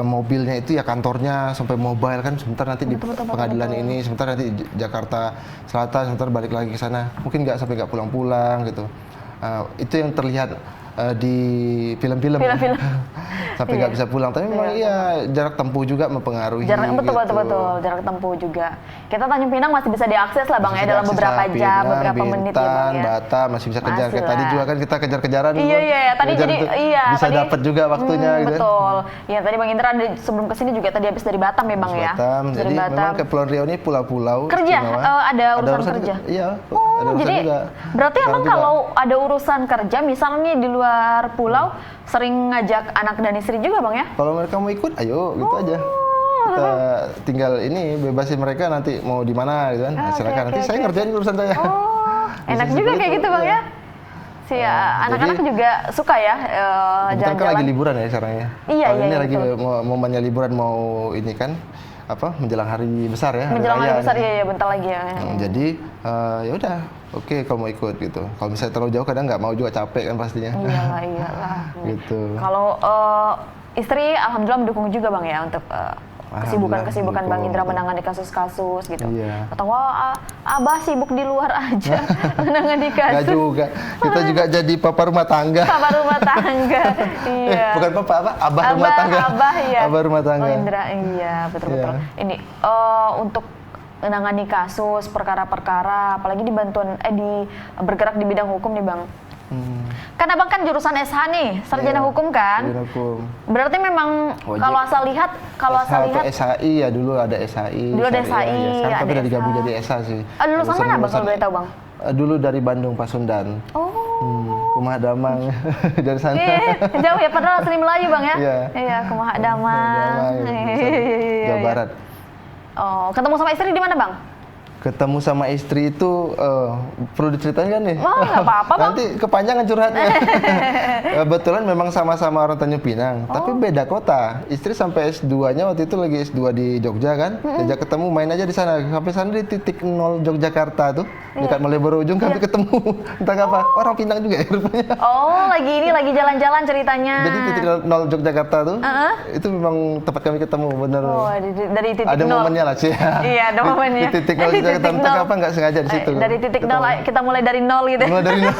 S1: mobilnya itu ya kantornya sampai mobile kan, sebentar nanti di pengadilan ini, sebentar nanti di Jakarta Selatan, sebentar balik lagi ke sana, mungkin nggak pulang-pulang gitu. Itu yang terlihat di film-film sampai nggak bisa pulang, tapi memang jarak tempuh juga mempengaruhi.
S2: Betul, jarak tempuh juga. Kita Tanjung Pinang masih bisa diakses lah Bang ya, dalam beberapa jam, beberapa menit ya Bang ya.
S1: Batam masih bisa kejar. Tadi juga kan kita kejar-kejaran.
S2: Tadi jadi
S1: bisa dapat juga waktunya gitu.
S2: Betul. Ya tadi Bang Indra sebelum kesini juga tadi habis dari Batam ya Bang ya.
S1: Batam. Jadi memang Kepulauan Riau ini pulau-pulau.
S2: Kerja, ada urusan kerja.
S1: Iya.
S2: Jadi berarti emang kalau ada urusan kerja misalnya di luar pulau sering ngajak anak dan istri juga Bang ya?
S1: Kalau mereka mau ikut, ayo gitu aja. Kita tinggal ini bebasin mereka nanti mau di mana gitu kan. Silakan nanti saya ngerjain urusan saya.
S2: Enak
S1: Bisa
S2: juga
S1: seperti
S2: kayak
S1: itu,
S2: gitu Bang
S1: iya.
S2: ya. Si anak-anak
S1: jadi-
S2: juga suka ya
S1: Kebetulan kan
S2: jalan-jalan.
S1: lagi liburan ya sekarang ya.
S2: Iya,
S1: Tahun
S2: iya,
S1: ini
S2: iya,
S1: lagi
S2: betul.
S1: momennya liburan mau ini kan menjelang hari besar ya.
S2: Menjelang hari
S1: raya
S2: besar
S1: nih.
S2: ya bentar lagi ya.
S1: Jadi ya udah, oke kalau mau ikut gitu. Kalau misalnya terlalu jauh kadang nggak mau juga, capek kan pastinya.
S2: Iyalah.
S1: Gitu.
S2: Kalau istri alhamdulillah mendukung juga Bang ya untuk kesibukan Bang Indra menangani kasus-kasus gitu.
S1: Iya.
S2: Atau wah Abah sibuk di luar aja menangani
S1: Nggak
S2: kasus.
S1: juga. Kita juga jadi papa rumah tangga.
S2: Papa rumah tangga. Iya.
S1: Bukan papa, abah rumah tangga.
S2: Abah ya.
S1: Abah rumah tangga.
S2: Oh, Indra, iya betul-betul.
S1: Iya.
S2: Ini untuk menangani kasus, perkara-perkara, apalagi bergerak di bidang hukum nih Bang. Kan Abang kan jurusan SH nih, sarjana
S1: Iya,
S2: hukum kan?
S1: sarjana hukum.
S2: Berarti memang
S1: Wajib.
S2: kalau asal lihat
S1: SHI ya, dulu ada SHI.
S2: Dulu ada
S1: syariah,
S2: SHI,
S1: ya. Sekarang tapi
S2: ada
S1: udah digabung
S2: SH.
S1: jadi SH sih.
S2: Lulusan mana Bang kalau boleh tahu Bang?
S1: Dulu dari Bandung, Pasundan.
S2: Oh.
S1: Rumah Damang dari sana.
S2: Jauh ya, padahal asli Melayu Bang ya?
S1: Iya.
S2: Iya, Kumaha Damang.
S1: Jawa Barat.
S2: Oh, ketemu sama istri di mana Bang?
S1: Ketemu sama istri itu perlu diceritain kan nih?
S2: Wah, nggak apa-apa, Bang.
S1: Nanti kepanjangan curhatnya. Kebetulan memang sama-sama orang Tanjung Pinang, tapi beda kota. Istri sampai S2-nya waktu itu lagi S2 di Jogja kan. Diajak ketemu main aja di sana. Sampai sana di titik 0 Yogyakarta tuh, dekat Malioboro ujung kami ketemu. Entah apa, orang Pinang juga ya rupanya.
S2: Oh, lagi jalan-jalan ceritanya.
S1: Jadi titik 0 Yogyakarta tuh, itu memang tempat kami ketemu bener.
S2: Oh, dari titik
S1: Ada
S2: 0.
S1: momennya lah sih.
S2: Iya, ada momennya.
S1: Di titik 0 Yogyakarta, entah apa nggak sengaja di situ.
S2: Dari titik 0 kita mulai dari 0 gitu.
S1: Mulai dari nol.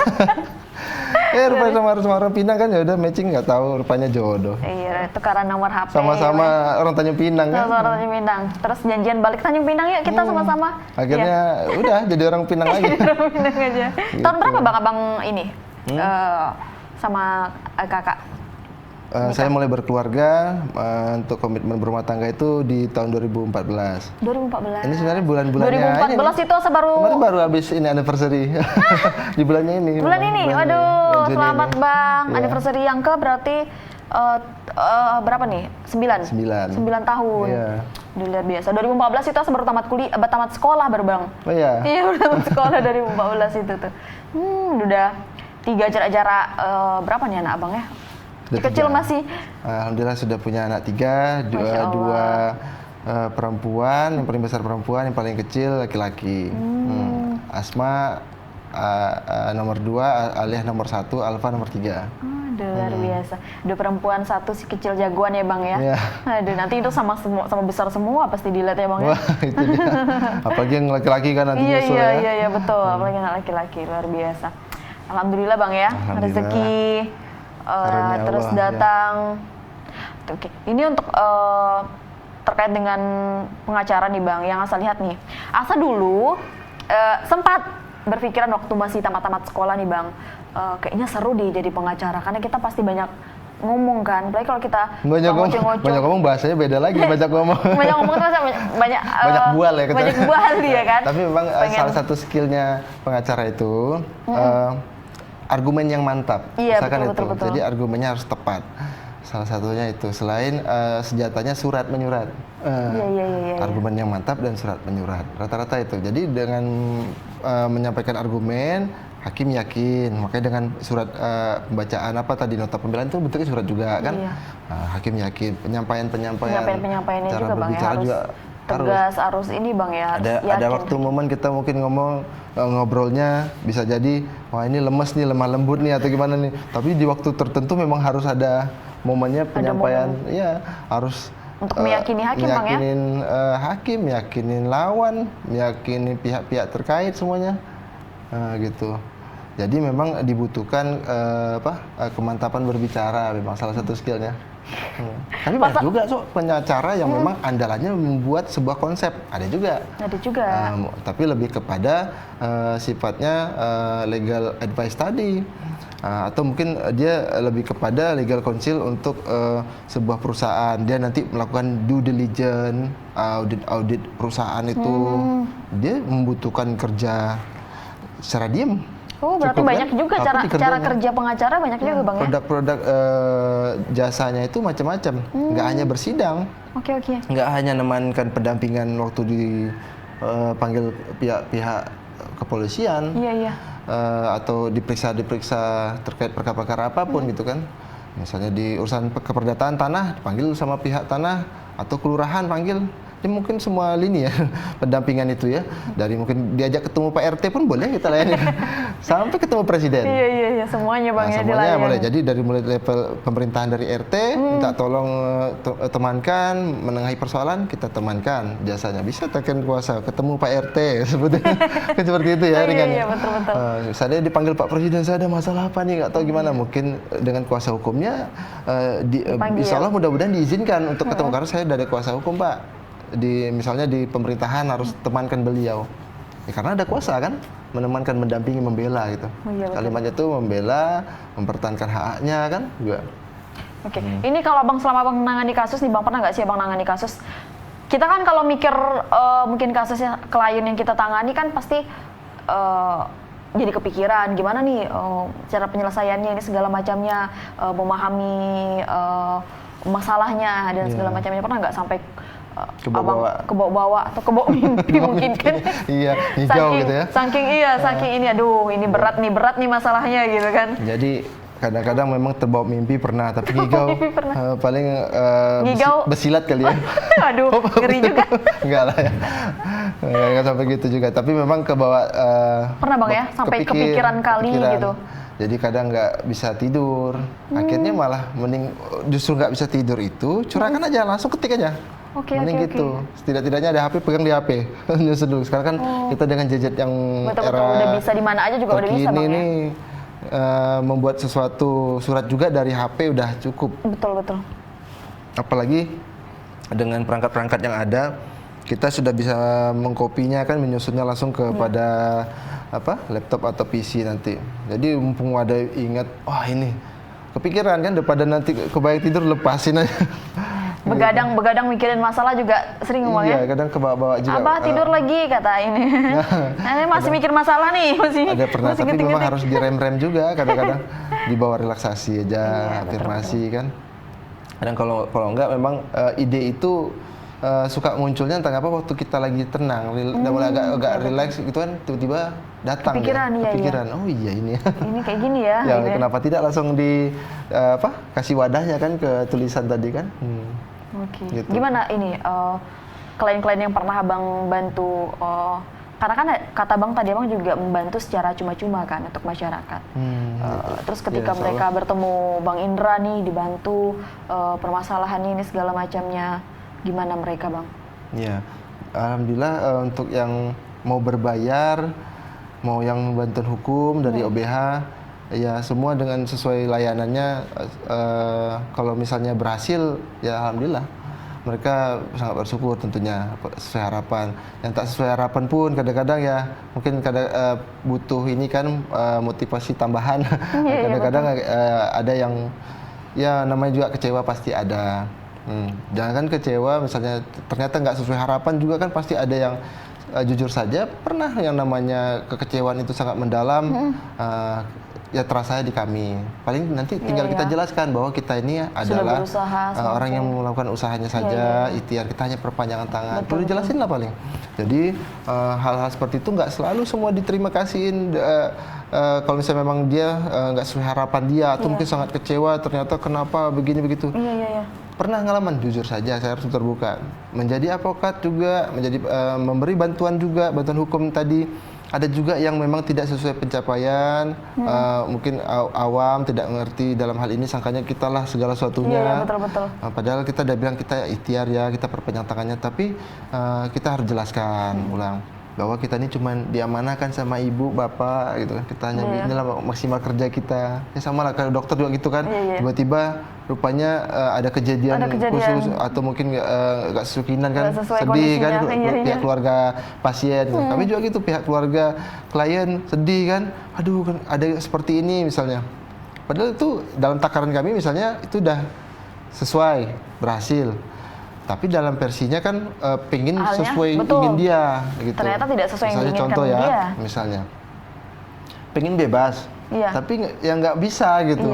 S1: Rupanya sama orang Pinang kan ya udah matching, nggak tahu rupanya jodoh.
S2: Iya, tukaran nomor HP.
S1: Sama-sama orang Tanjung Pinang kan.
S2: Sama orang Tanjung Pinang. Terus janjian balik Tanjung Pinang yuk kita sama-sama.
S1: Akhirnya udah jadi orang Pinang lagi.
S2: Orang Pinang aja.
S1: Gitu.
S2: Tahun berapa Bang Abang ini? Sama kakak?
S1: Saya mulai berkeluarga untuk komitmen berumah tangga itu di tahun 2014.
S2: 2014.
S1: Ini sebenarnya bulan-bulannya
S2: 2014 itu baru
S1: kemarin baru habis ini anniversary. Di bulannya ini.
S2: bulan ini.
S1: Bulan
S2: Waduh,
S1: Juni
S2: selamat
S1: ini.
S2: Bang.
S1: Iya.
S2: Anniversary yang ke berarti berapa nih? 9. 9 tahun.
S1: Iya.
S2: Udah luar biasa. 2014 itu baru tamat sekolah baru Bang.
S1: Oh iya.
S2: Iya, baru tamat sekolah 2014 itu tuh. Udah 3 jarak berapa nih anak Abang ya?
S1: Sudah
S2: Kecil
S1: 3.
S2: masih.
S1: Alhamdulillah sudah punya anak 3, dua perempuan, yang paling besar perempuan, yang paling kecil laki-laki. Asma nomor 2, Aliyah nomor 1, Alfa nomor 3.
S2: Luar biasa. 2 perempuan, 1 si kecil jagoan ya Bang ya.
S1: Iya.
S2: Aduh, nanti itu sama besar semua pasti dilihat ya Bang ya.
S1: Wah, itu dia. Apalagi yang laki-laki kan nanti nyusul ya.
S2: Iya betul. Apalagi anak laki-laki luar biasa. Alhamdulillah Bang ya.
S1: Alhamdulillah.
S2: Rezeki
S1: Karunia
S2: terus
S1: Allah,
S2: datang. Oke. Ini untuk terkait dengan pengacara nih Bang, yang Asa lihat nih. Asa dulu sempat berpikiran waktu masih tamat-tamat sekolah nih Bang, kayaknya seru deh jadi pengacara karena kita pasti banyak ngomong kan, apalagi kalau kita
S1: banyak ngomong bahasanya beda lagi, banyak ngomong.
S2: banyak ngomong terus banyak
S1: bual ya.
S2: Banyak bual dia kan.
S1: Tapi memang salah satu skillnya pengacara itu argumen yang mantap.
S2: Iya,
S1: Misalkan
S2: betul.
S1: Jadi argumennya harus tepat. Salah satunya itu. Selain senjatanya surat menyurat.
S2: Iya.
S1: Argumen yang mantap dan surat menyurat. Rata-rata itu. Jadi dengan menyampaikan argumen, hakim yakin. Makanya dengan surat pembacaan nota pembelaan itu bentuknya surat juga kan.
S2: Iya.
S1: Hakim yakin.
S2: Penyampaiannya
S1: cara
S2: juga Bang ya
S1: berbicara
S2: harus
S1: juga
S2: tegas, harus ini Bang ya.
S1: Ada waktu momen kita mungkin ngobrolnya bisa jadi wah ini lemah lembut nih atau gimana nih, tapi di waktu tertentu memang harus ada momennya penyampaian. Iya, harus
S2: untuk meyakini hakim Bang ya.
S1: Hakim, meyakinin lawan, meyakini pihak-pihak terkait semuanya. Gitu. Jadi memang dibutuhkan kemantapan berbicara, memang salah satu skillnya. Tapi banyak juga pengacara yang memang andalannya membuat sebuah konsep, ada juga. Tapi lebih kepada sifatnya legal advice tadi, atau mungkin dia lebih kepada legal counsel untuk sebuah perusahaan. Dia nanti melakukan due diligence, audit perusahaan itu. Dia membutuhkan kerja secara diam.
S2: Oh, berarti banyak
S1: kan?
S2: juga cara kerja pengacara banyak juga Bang ya.
S1: Produk-produk jasanya itu macam-macam, nggak hanya bersidang.
S2: Oke.
S1: Nggak hanya nemankan pendampingan waktu dipanggil pihak-pihak kepolisian, atau diperiksa terkait perkara-perkara apapun gitu kan. Misalnya di urusan keperdataan tanah dipanggil sama pihak tanah atau kelurahan panggil. Ini mungkin semua lini ya pendampingan itu ya. Dari mungkin diajak ketemu Pak RT pun boleh kita layani. Sampai ketemu presiden.
S2: Iya, semuanya Bang ya
S1: semuanya
S2: dilayani.
S1: boleh. Jadi dari mulai level pemerintahan dari RT minta tolong temankan, menengahi persoalan, kita temankan jasanya. Bisa tekan kuasa ketemu Pak RT sebetulnya. Kan seperti itu ya ringan.
S2: Iya, betul.
S1: Saya dipanggil Pak Presiden, saya ada masalah apa nih, nggak tahu gimana. Mungkin dengan kuasa hukumnya insya Allah mudah-mudahan diizinkan untuk ketemu karena saya dari kuasa hukum Pak. Misalnya di pemerintahan harus temankan beliau ya, karena ada kuasa kan menemankan, mendampingi, membela gitu. Kalimatnya itu membela, mempertahankan haknya kan juga.
S2: Oke. Ini kalau Abang selama Abang menangani kasus nih Bang, pernah nggak sih Abang nangani kasus? Kita kan kalau mikir mungkin kasusnya klien yang kita tangani kan pasti jadi kepikiran gimana nih cara penyelesaiannya ini segala macamnya, memahami masalahnya dan segala macamnya. Pernah nggak sampai kebawa-bawa atau kebawa mimpi mungkin kan?
S1: Iya, hijau gitu ya.
S2: Saking ini, aduh ini berat nih masalahnya gitu kan.
S1: Jadi kadang-kadang memang terbawa mimpi pernah, tapi ngigau paling besilat kali ya.
S2: Aduh, ngeri juga.
S1: Enggak lah ya. Enggak sampai gitu juga, tapi memang kebawa
S2: pernah Bang ya, sampai kepikiran kali gitu.
S1: Jadi kadang nggak bisa tidur, akhirnya malah mending justru nggak bisa tidur itu curahkan aja, langsung ketik aja. Mending gitu. Setidak-tidaknya ada HP, pegang di HP. Nyusun dulu. Sekarang kan kita dengan gadget yang
S2: betul, udah bisa di mana aja juga udah bisa Bang ya.
S1: Ini membuat sesuatu surat juga dari HP udah cukup.
S2: Betul.
S1: Apalagi dengan perangkat-perangkat yang ada, kita sudah bisa mengkopinya kan, menyusunnya langsung kepada laptop atau PC nanti. Jadi mumpung ada ingat, wah ini kepikiran kan, daripada nanti kebayang tidur lepasin aja.
S2: Begadang mikirin masalah juga sering Bang ya?
S1: Iya, kadang kebawa-bawa juga.
S2: Abah tidur lagi kata ini. Nah, masih mikir masalah nih,
S1: ada pernah, tapi memang harus direm-rem juga kadang-kadang. Dibawa relaksasi aja, afirmasi kan. Kadang kalau enggak memang ide itu suka munculnya entah apa waktu kita lagi tenang, udah mulai agak relax gitu kan, tiba-tiba datang kepikiran. Oh iya ini. Ini
S2: kayak gini ya.
S1: Ya kenapa tidak langsung kasih wadahnya kan ke tulisan tadi kan.
S2: Gitu. Gimana ini klien-klien yang pernah Abang bantu? Karena kan kata Bang tadi Abang juga membantu secara cuma-cuma kan untuk masyarakat. Terus ketika mereka bertemu Bang Indra nih, dibantu permasalahan ini segala macamnya, gimana mereka Bang?
S1: Ya, alhamdulillah untuk yang mau berbayar, mau yang bantuan hukum dari OBH, ya semua dengan sesuai layanannya. Kalau misalnya berhasil, ya alhamdulillah. Mereka sangat bersyukur tentunya sesuai harapan. Yang tak sesuai harapan pun kadang-kadang ya mungkin butuh ini kan motivasi tambahan. Kadang-kadang ada yang ya namanya juga kecewa pasti ada. Jangan kan kecewa misalnya ternyata nggak sesuai harapan juga kan pasti ada yang jujur saja pernah yang namanya kekecewaan itu sangat mendalam. Ya terasa di kami. Paling nanti tinggal kita jelaskan bahwa kita ini adalah orang yang melakukan usahanya saja, ikhtiar kita hanya perpanjangan tangan. Perlu jelasin lah paling. Jadi hal-hal seperti itu nggak selalu semua diterima kasihin. Kalau misalnya memang dia nggak sesuai harapan dia atau mungkin sangat kecewa ternyata kenapa begini begitu. Pernah ngalaman, jujur saja saya harus terbuka. Menjadi advokat juga, menjadi memberi bantuan juga, bantuan hukum tadi. Ada juga yang memang tidak sesuai pencapaian, mungkin awam, tidak mengerti dalam hal ini, sangkanya kita lah segala sesuatunya.
S2: Betul.
S1: Padahal kita udah bilang kita ikhtiar ya, kita perpanjang tangannya, tapi kita harus jelaskan ulang bahwa kita ini cuma diamanahkan sama ibu, bapak gitu kan. Kita hanya inilah maksimal kerja kita. Ya sama lah kayak dokter juga gitu kan. Tiba-tiba rupanya ada kejadian khusus atau mungkin nggak sesukinan kan, sedih kan pihak keluarga pasien. Kami juga gitu, pihak keluarga klien sedih kan. Aduh kan ada seperti ini misalnya. Padahal itu dalam takaran kami misalnya itu udah sesuai, berhasil. Tapi dalam versinya kan pengen sesuai ingin dia gitu.
S2: Ternyata tidak sesuai yang diinginkan
S1: contoh ya,
S2: dia.
S1: Misalnya pengen bebas, tapi ya nggak bisa gitu.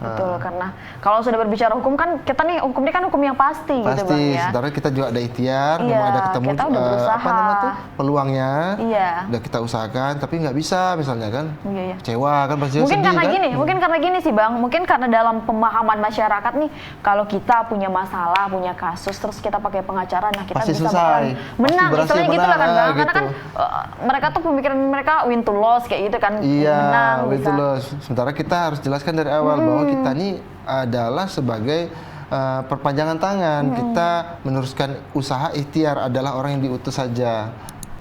S2: betul. Karena kalau sudah berbicara hukum kan kita nih hukum ini kan hukum yang pasti gitu Bang
S1: Pasti,
S2: ya.
S1: sementara kita juga ada ikhtiar,
S2: Iya,
S1: memang ada ketemu
S2: kita udah berusaha.
S1: apa namanya tuh peluangnya,
S2: Iya.
S1: udah kita usahakan, tapi nggak bisa misalnya kan,
S2: Iya, iya.
S1: kecewa kan pasti
S2: Mungkin
S1: sedih
S2: karena
S1: kan.
S2: gini, mungkin karena gini sih Bang, mungkin karena dalam pemahaman masyarakat nih, kalau kita punya masalah, punya kasus, terus kita pakai pengacara, nah kita
S1: Pasti
S2: bisa
S1: selesai.
S2: bakalan menang,
S1: Pasti berhasil
S2: istilahnya gitu lah kan
S1: menang,
S2: Bang, karena
S1: gitu.
S2: kan mereka tuh pemikiran mereka win to loss kayak gitu kan,
S1: Iya,
S2: menang
S1: itu
S2: bisa.
S1: loh. Sementara kita harus jelaskan dari awal bahwa kita ini adalah sebagai perpanjangan tangan. Kita meneruskan usaha, ikhtiar adalah orang yang diutus saja.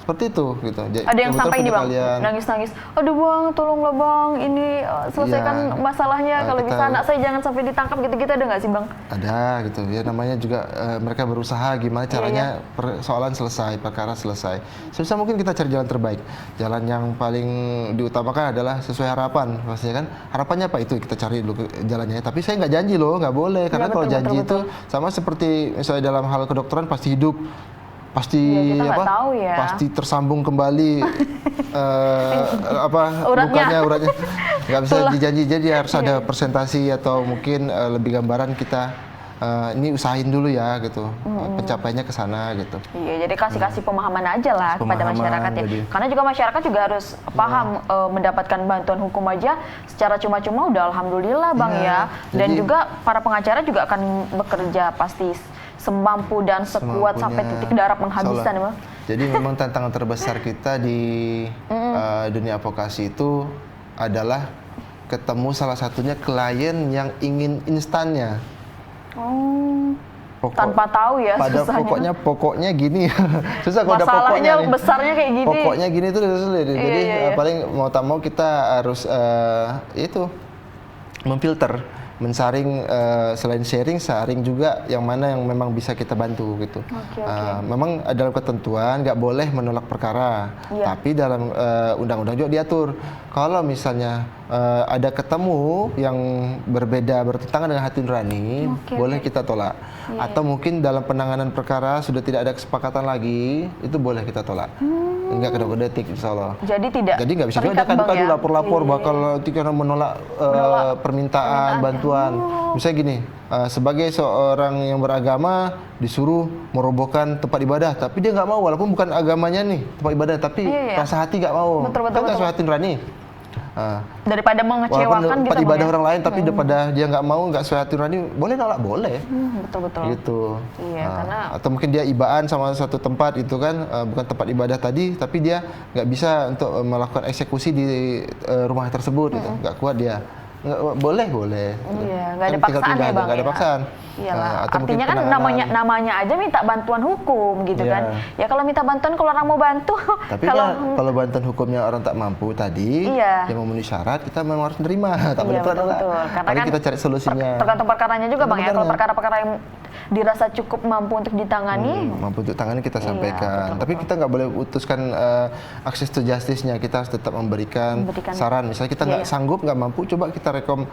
S1: Seperti itu gitu.
S2: Ada yang
S1: Kebetulan
S2: sampai ini
S1: punya
S2: Bang,
S1: kalian.
S2: nangis-nangis, aduh Bang, tolonglah Bang, ini selesaikan
S1: Iya.
S2: masalahnya, kalau
S1: Kita-
S2: bisa anak saya jangan sampai ditangkap gitu-gitu, ada nggak sih Bang?
S1: Ada gitu ya, namanya juga mereka berusaha gimana caranya persoalan selesai, perkara selesai. Sebisa mungkin kita cari jalan terbaik. Jalan yang paling diutamakan adalah sesuai harapan, pastinya kan. Harapannya apa itu kita cari dulu jalannya. Tapi saya nggak janji loh, nggak boleh karena
S2: Iya,
S1: kalau
S2: betul,
S1: janji
S2: betul,
S1: itu sama seperti misalnya dalam hal kedokteran pasti hidup, pasti
S2: Iya, kita nggak tahu ya.
S1: pasti tersambung kembali
S2: Uratnya.
S1: uratnya nggak bisa dijanji, jadi harus
S2: Iya.
S1: ada presentasi atau mungkin lebih gambaran kita ini usahain dulu ya gitu, pencapaiannya ke sana gitu.
S2: Iya, jadi kasih pemahaman aja lah kepada
S1: Pemahaman,
S2: masyarakat ya.
S1: jadi.
S2: Karena juga masyarakat juga harus paham mendapatkan bantuan hukum aja secara cuma-cuma udah alhamdulillah Bang
S1: Iya,
S2: ya. Dan
S1: jadi-
S2: juga para pengacara juga akan bekerja pasti semampu dan sekuat sampai
S1: Semampunya.
S2: titik darah penghabisan ya Bang.
S1: Jadi memang tantangan terbesar kita di dunia advokasi itu adalah ketemu salah satunya klien yang ingin instannya.
S2: Oh,
S1: Pokok-
S2: tanpa tahu ya
S1: Pada
S2: susahnya.
S1: pokoknya gini. Susah kalau ada
S2: Masalahnya
S1: pokoknya nih.
S2: besarnya kayak gini.
S1: Pokoknya gini tuh sulit.
S2: Iya,
S1: Jadi
S2: iya, iya.
S1: paling mau tak mau kita harus itu memfilter, mensaring, selain sharing, saring juga yang mana yang memang bisa kita bantu gitu.
S2: Oke.
S1: Memang dalam ketentuan nggak boleh menolak perkara,
S2: Iya.
S1: tapi dalam undang-undang juga diatur kalau misalnya ada ketemu yang berbeda bertentangan dengan hati nurani,
S2: Oke,
S1: boleh
S2: oke.
S1: kita tolak. Atau mungkin dalam penanganan perkara sudah tidak ada kesepakatan lagi, itu boleh kita tolak. Enggak kena etik insya Allah.
S2: Jadi tidak.
S1: Jadi nggak bisa juga
S2: terikat,
S1: kan
S2: Bang, ya?
S1: lapor-lapor
S2: Iya,
S1: bakal karena menolak permintaan bantuan. Misalnya gini, sebagai seorang yang beragama disuruh merobohkan tempat ibadah, tapi dia nggak mau walaupun bukan agamanya nih tempat ibadah, tapi
S2: Iya, iya.
S1: rasa hati nggak mau.
S2: Betul, betul,
S1: Kan nggak
S2: betul.
S1: sesuai hati nurani.
S2: Daripada
S1: Walaupun
S2: mengecewakan
S1: tempat
S2: gitu
S1: ibadah
S2: Bang, ya?
S1: orang lain, tapi daripada dia nggak mau, nggak sesuai hati nurani, boleh nolak, boleh.
S2: Betul-betul.
S1: Gitu.
S2: Iya, karena-
S1: atau mungkin dia ibaan sama satu tempat itu kan, bukan tempat ibadah tadi, tapi dia nggak bisa untuk melakukan eksekusi di rumah tersebut, gitu. Nggak kuat dia. Boleh.
S2: Iya, nggak ada
S1: Kan tinggal
S2: paksaan
S1: pindah
S2: ya
S1: aja,
S2: Bang.
S1: nggak ada
S2: ya?
S1: paksaan.
S2: Iyalah,
S1: Atau mungkin
S2: artinya kan
S1: penanganan.
S2: namanya aja minta bantuan hukum gitu
S1: Iya.
S2: kan. Ya kalau minta bantuan kalau orang mau bantu,
S1: Tapi
S2: kalau
S1: kalau bantuan hukumnya orang tak mampu tadi,
S2: Iya.
S1: yang memenuhi syarat, kita memang harus menerima. Tak boleh
S2: Iya,
S1: tolak.
S2: betul. Karena
S1: Paling
S2: kan
S1: kita cari solusinya.
S2: tergantung perkaranya juga Bang ya. Kalau
S1: Benar-benar.
S2: perkara-perkara yang dirasa cukup mampu untuk ditangani,
S1: Mampu untuk tangani kita sampaikan.
S2: betul,
S1: Tapi kita nggak boleh putuskan akses to justice-nya. Kita harus tetap memberikan saran. Misalnya kita nggak sanggup, nggak mampu, coba kita
S2: Rekomnya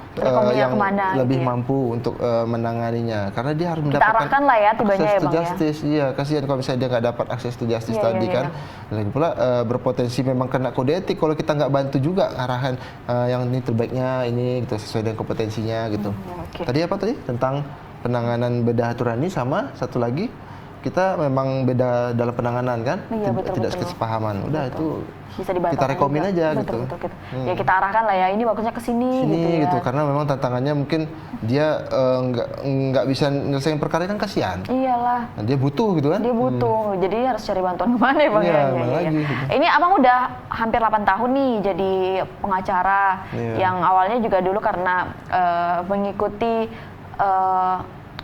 S1: yang
S2: kemana,
S1: lebih
S2: gitu ya.
S1: mampu untuk menanganinya. Karena dia harus
S2: kita
S1: mendapatkan
S2: arahkan lah ya tibanya
S1: akses
S2: ya
S1: to
S2: Bang ya.
S1: justice. Iya, kasihan kalau misalnya dia nggak dapat akses to justice
S2: Iya,
S1: tadi
S2: iya,
S1: kan. Lagi pula berpotensi memang kena kode etik kalau kita nggak bantu juga arahan yang ini terbaiknya ini gitu sesuai dengan kompetensinya gitu.
S2: Oke.
S1: Tadi apa tadi? Tentang penanganan beda aturani sama satu lagi kita memang beda dalam penanganan kan?
S2: Iya, betul,
S1: Tidak
S2: betul.
S1: kesepahaman. Udah itu
S2: Bisa dibatalkan
S1: kita rekomen
S2: juga.
S1: aja
S2: Betul,
S1: gitu.
S2: betul, gitu. Ya kita arahkan lah ya, ini bagusnya ke sini
S1: Sini
S2: gitu ya.
S1: karena memang tantangannya mungkin dia nggak bisa nyelesain perkara kan kasihan.
S2: Iyalah.
S1: Nah, dia butuh gitu kan?
S2: Dia butuh, jadi harus cari bantuan kemana ya Bang?
S1: Iya,
S2: Ya,
S1: mana lagi, gitu.
S2: Ini Abang udah hampir 8 tahun nih jadi pengacara,
S1: Iya.
S2: yang awalnya juga dulu karena mengikuti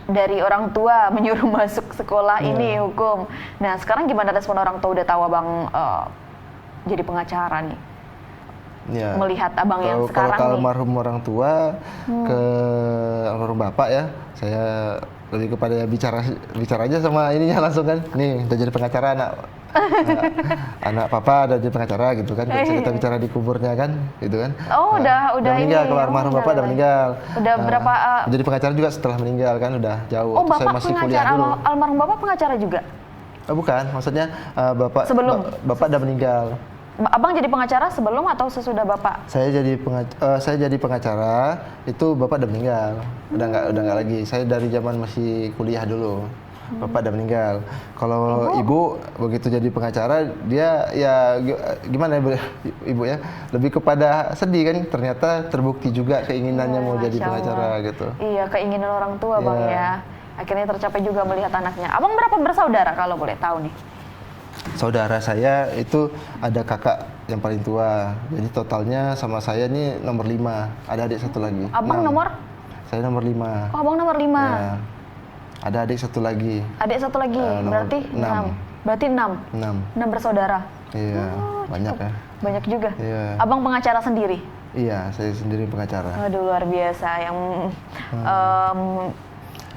S2: dari orang tua menyuruh masuk sekolah
S1: Iya.
S2: ini hukum. Nah sekarang gimana respon orang tua udah tahu Abang jadi pengacara nih?
S1: Ya.
S2: Melihat abang yang
S1: Kalau
S2: sekarang nih.
S1: almarhum orang tua ke almarhum bapak ya, saya lebih kepada ya bicara aja sama ininya langsung kan. Nih udah jadi pengacara anak papa udah jadi pengacara gitu kan. Bisa kita bicara di kuburnya kan, gitu kan.
S2: Oh, udah
S1: meninggal.
S2: ini.
S1: Kalau almarhum
S2: Oh,
S1: bapak udah meninggal.
S2: Udah berapa?
S1: Jadi pengacara juga setelah meninggal kan, udah jauh.
S2: Oh,
S1: Waktu saya
S2: bapak
S1: masih kuliah
S2: pengacara,
S1: dulu.
S2: almarhum bapak pengacara juga?
S1: Bukan, maksudnya bapak
S2: Sebelum?
S1: bapak udah meninggal.
S2: Abang jadi pengacara sebelum atau sesudah Bapak?
S1: Saya jadi pengacara itu Bapak udah meninggal. Udah nggak lagi. Saya dari zaman masih kuliah dulu. Bapak udah meninggal. Kalau ibu begitu jadi pengacara, dia ya gimana ya ibu ya, lebih kepada sedih kan, ternyata terbukti juga keinginannya mau jadi pengacara gitu.
S2: Iya, keinginan orang tua Bang ya. Akhirnya tercapai juga melihat anaknya. Abang berapa bersaudara kalau boleh tahu nih?
S1: Saudara saya itu ada kakak yang paling tua. Jadi totalnya sama saya ini nomor 5. Ada adik satu lagi.
S2: Abang 6. Nomor?
S1: Saya nomor 5.
S2: Oh, Abang nomor 5.
S1: Ya. Ada adik satu lagi.
S2: Adik satu lagi, berarti 6. Berarti 6 bersaudara.
S1: Iya, banyak ya.
S2: Banyak juga.
S1: Iya.
S2: Abang pengacara sendiri?
S1: Iya, saya sendiri pengacara.
S2: Waduh, luar biasa. Yang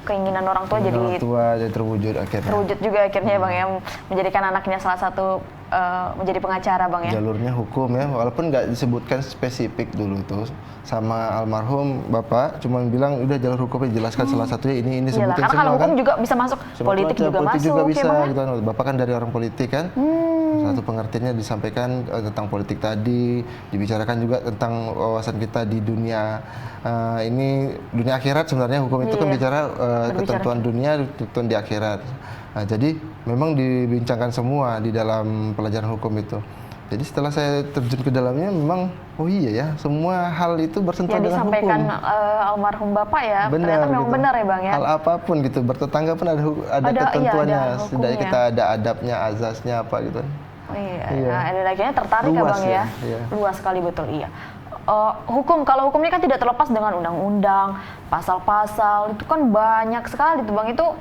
S2: keinginan orang tua jadi
S1: terwujud akhirnya.
S2: Terwujud juga akhirnya Bang ya, menjadikan anaknya salah satu menjadi pengacara Bang ya.
S1: Jalurnya hukum ya, walaupun nggak disebutkan spesifik dulu tuh sama almarhum Bapak, cuma bilang udah jalur hukumnya jelaskan salah satunya ini sebutin
S2: karena
S1: semua
S2: kalau hukum
S1: kan.
S2: juga bisa masuk, politik juga masuk
S1: bisa
S2: ya,
S1: gitu kan. Bapak kan dari orang politik kan. Satu pengertiannya disampaikan tentang politik tadi, dibicarakan juga tentang wawasan kita di dunia ini dunia akhirat sebenarnya hukum itu kan bicara ketentuan dunia, ketentuan di akhirat. Nah, jadi memang dibincangkan semua di dalam pelajaran hukum itu. Jadi setelah saya terjun ke dalamnya memang oh iya ya, semua hal itu bersentuhan dengan hukum. Yang
S2: disampaikan almarhum Bapak ya,
S1: benar,
S2: ternyata memang
S1: gitu.
S2: benar ya Bang ya.
S1: Hal apapun gitu, bertetangga pun ada ketentuannya, setidaknya kita ada adabnya, azasnya apa gitu.
S2: Oh iya. Nah, dan akhirnya tertarik ya Bang ya.
S1: Iya.
S2: Luas sekali betul, iya. Kalau hukum ini kan tidak terlepas dengan undang-undang, pasal-pasal, itu kan banyak sekali tuh Bang. Itu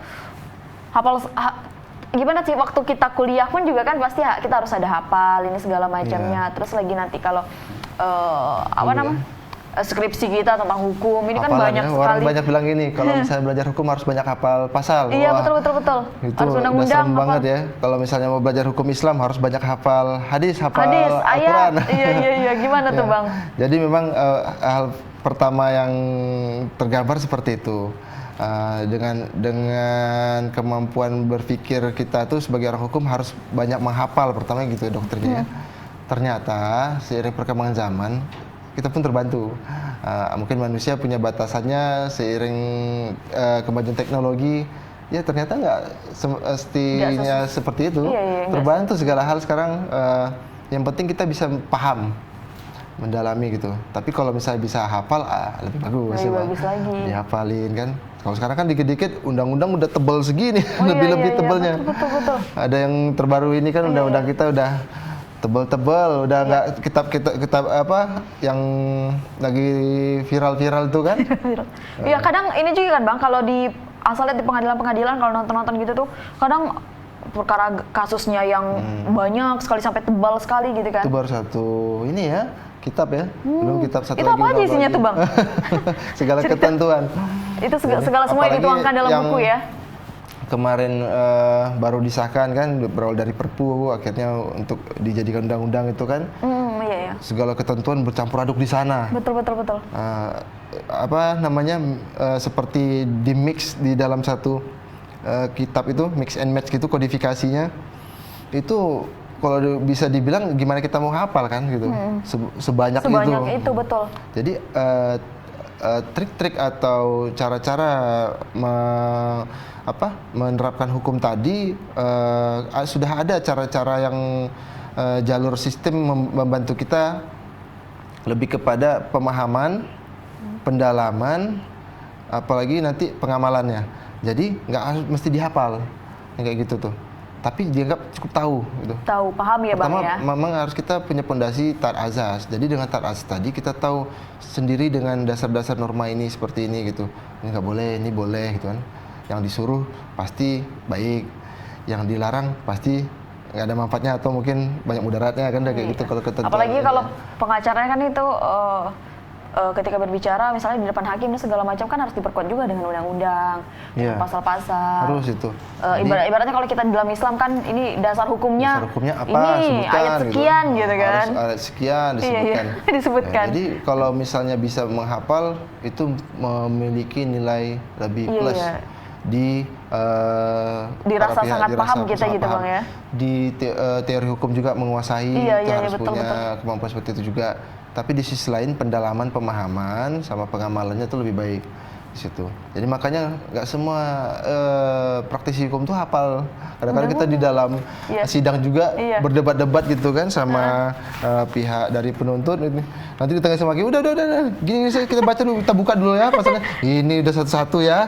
S2: gimana sih waktu kita kuliah pun juga kan pasti kita harus ada hafal ini segala macamnya. Terus lagi nanti kalau skripsi kita tentang hukum ini kan banyak sekali.
S1: Orang banyak bilang gini, kalau misalnya belajar hukum harus banyak hafal pasal.
S2: Iya, betul.
S1: Itu
S2: harus undang-undang,
S1: serem banget ya. Kalau misalnya mau belajar hukum Islam harus banyak hafal hadis, Al-Quran.
S2: Ayat. Iya. Gimana tuh Bang?
S1: Jadi memang hal pertama yang tergambar seperti itu. Dengan kemampuan berpikir kita tuh sebagai orang hukum harus banyak menghafal, pertama gitu doktrinnya. Ternyata seiring perkembangan zaman kita pun terbantu. Mungkin manusia punya batasannya seiring kemajuan teknologi. Ya ternyata nggak semestinya seperti itu. Terbantu segala hal sekarang. Yang penting kita bisa paham, mendalami gitu. Tapi kalau misalnya bisa hafal, lebih bagus.
S2: Lebih bagus lagi.
S1: Dihafalin kan. Kalau sekarang kan dikit-dikit undang-undang udah tebal segini, lebih-lebih tebalnya.
S2: Betul.
S1: Ada yang terbaru ini kan undang-undang kita udah tebel-tebel, udah nggak kitab apa yang lagi viral tuh kan?
S2: Iya, kadang ini juga kan Bang, kalau di asalnya di pengadilan kalau nonton gitu tuh, kadang perkara kasusnya yang banyak sekali sampai tebal sekali gitu kan?
S1: Itu baru satu ini ya, kitab ya, belum kitab satu
S2: itu
S1: lagi.
S2: Itu apa aja isinya tuh Bang?
S1: Segala ketentuan.
S2: Itu segala semua yang dituangkan dalam buku ya?
S1: Kemarin baru disahkan kan, berawal dari Perpu, akhirnya untuk dijadikan undang-undang itu kan.
S2: Iya.
S1: Segala ketentuan bercampur aduk di sana.
S2: Betul.
S1: Seperti di mix di dalam satu kitab itu, mix and match gitu kodifikasinya. Itu kalau bisa dibilang gimana kita mau hafal kan gitu. Sebanyak itu.
S2: Betul.
S1: Jadi trik-trik atau cara-cara menerapkan hukum tadi sudah ada cara-cara yang jalur sistem membantu kita lebih kepada pemahaman, pendalaman, apalagi nanti pengamalannya. Jadi nggak harus mesti dihafal kayak gitu tuh. Tapi dianggap cukup tahu gitu.
S2: Tahu, paham ya Bang ya.
S1: Pertama memang harus kita punya pondasi taat azas. Jadi dengan taat azas tadi kita tahu sendiri dengan dasar-dasar norma ini seperti ini gitu. Ini nggak boleh, ini boleh gitu kan. Yang disuruh pasti baik, yang dilarang pasti nggak ada manfaatnya atau mungkin banyak mudaratnya kan kayak gitu kalau ketentuan.
S2: Apalagi kalau pengacaranya kan itu ketika berbicara misalnya di depan hakim dan segala macam kan harus diperkuat juga dengan undang-undang, pasal-pasal.
S1: Harus itu.
S2: Ibaratnya kalau kita di dalam Islam kan ini dasar hukumnya
S1: apa?
S2: Ini ayat sekian gitu kan.
S1: Harus ayat sekian disebutkan.
S2: Disebutkan.
S1: Jadi kalau misalnya bisa menghafal itu memiliki nilai lebih plus di
S2: dirasa
S1: para pihak
S2: sangat paham kita
S1: sangat
S2: gitu
S1: paham.
S2: Bang ya.
S1: Di teori hukum juga menguasai,
S2: Iya,
S1: itu
S2: iya,
S1: harus
S2: betul,
S1: punya kemampuan seperti itu juga. Tapi di sisi lain pendalaman pemahaman sama pengamalannya itu lebih baik di situ. Jadi makanya nggak semua praktisi hukum tuh hafal. Kadang-kadang kita di dalam sidang juga berdebat-debat gitu kan sama pihak dari penuntut. Nanti di tengah sama udah, gini kita baca dulu, kita buka dulu ya pasalnya. Ini udah satu-satu ya.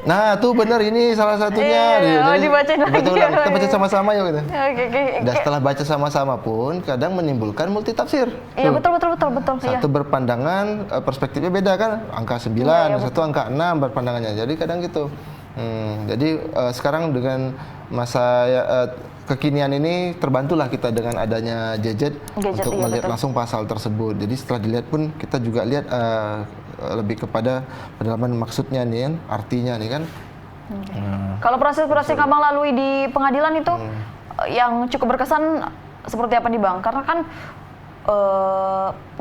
S1: Nah, tuh benar ini salah satunya.
S2: Jadi dibacain lagi.
S1: Kita baca sama-sama ya gitu.
S2: Oke.
S1: Dan setelah baca sama-sama pun kadang menimbulkan multitafsir.
S2: Iya, betul.
S1: Satu berpandangan perspektifnya beda kan, angka 9, satu angka 6 berpandangannya. Jadi kadang gitu. Jadi sekarang dengan masa kekinian ini terbantulah kita dengan adanya gadget untuk melihat langsung pasal tersebut. Jadi setelah dilihat pun kita juga lihat lebih kepada pendalaman maksudnya nih kan, artinya nih kan.
S2: Kalau proses-proses yang Abang lalui di pengadilan itu yang cukup berkesan seperti apa nih Bang? Karena kan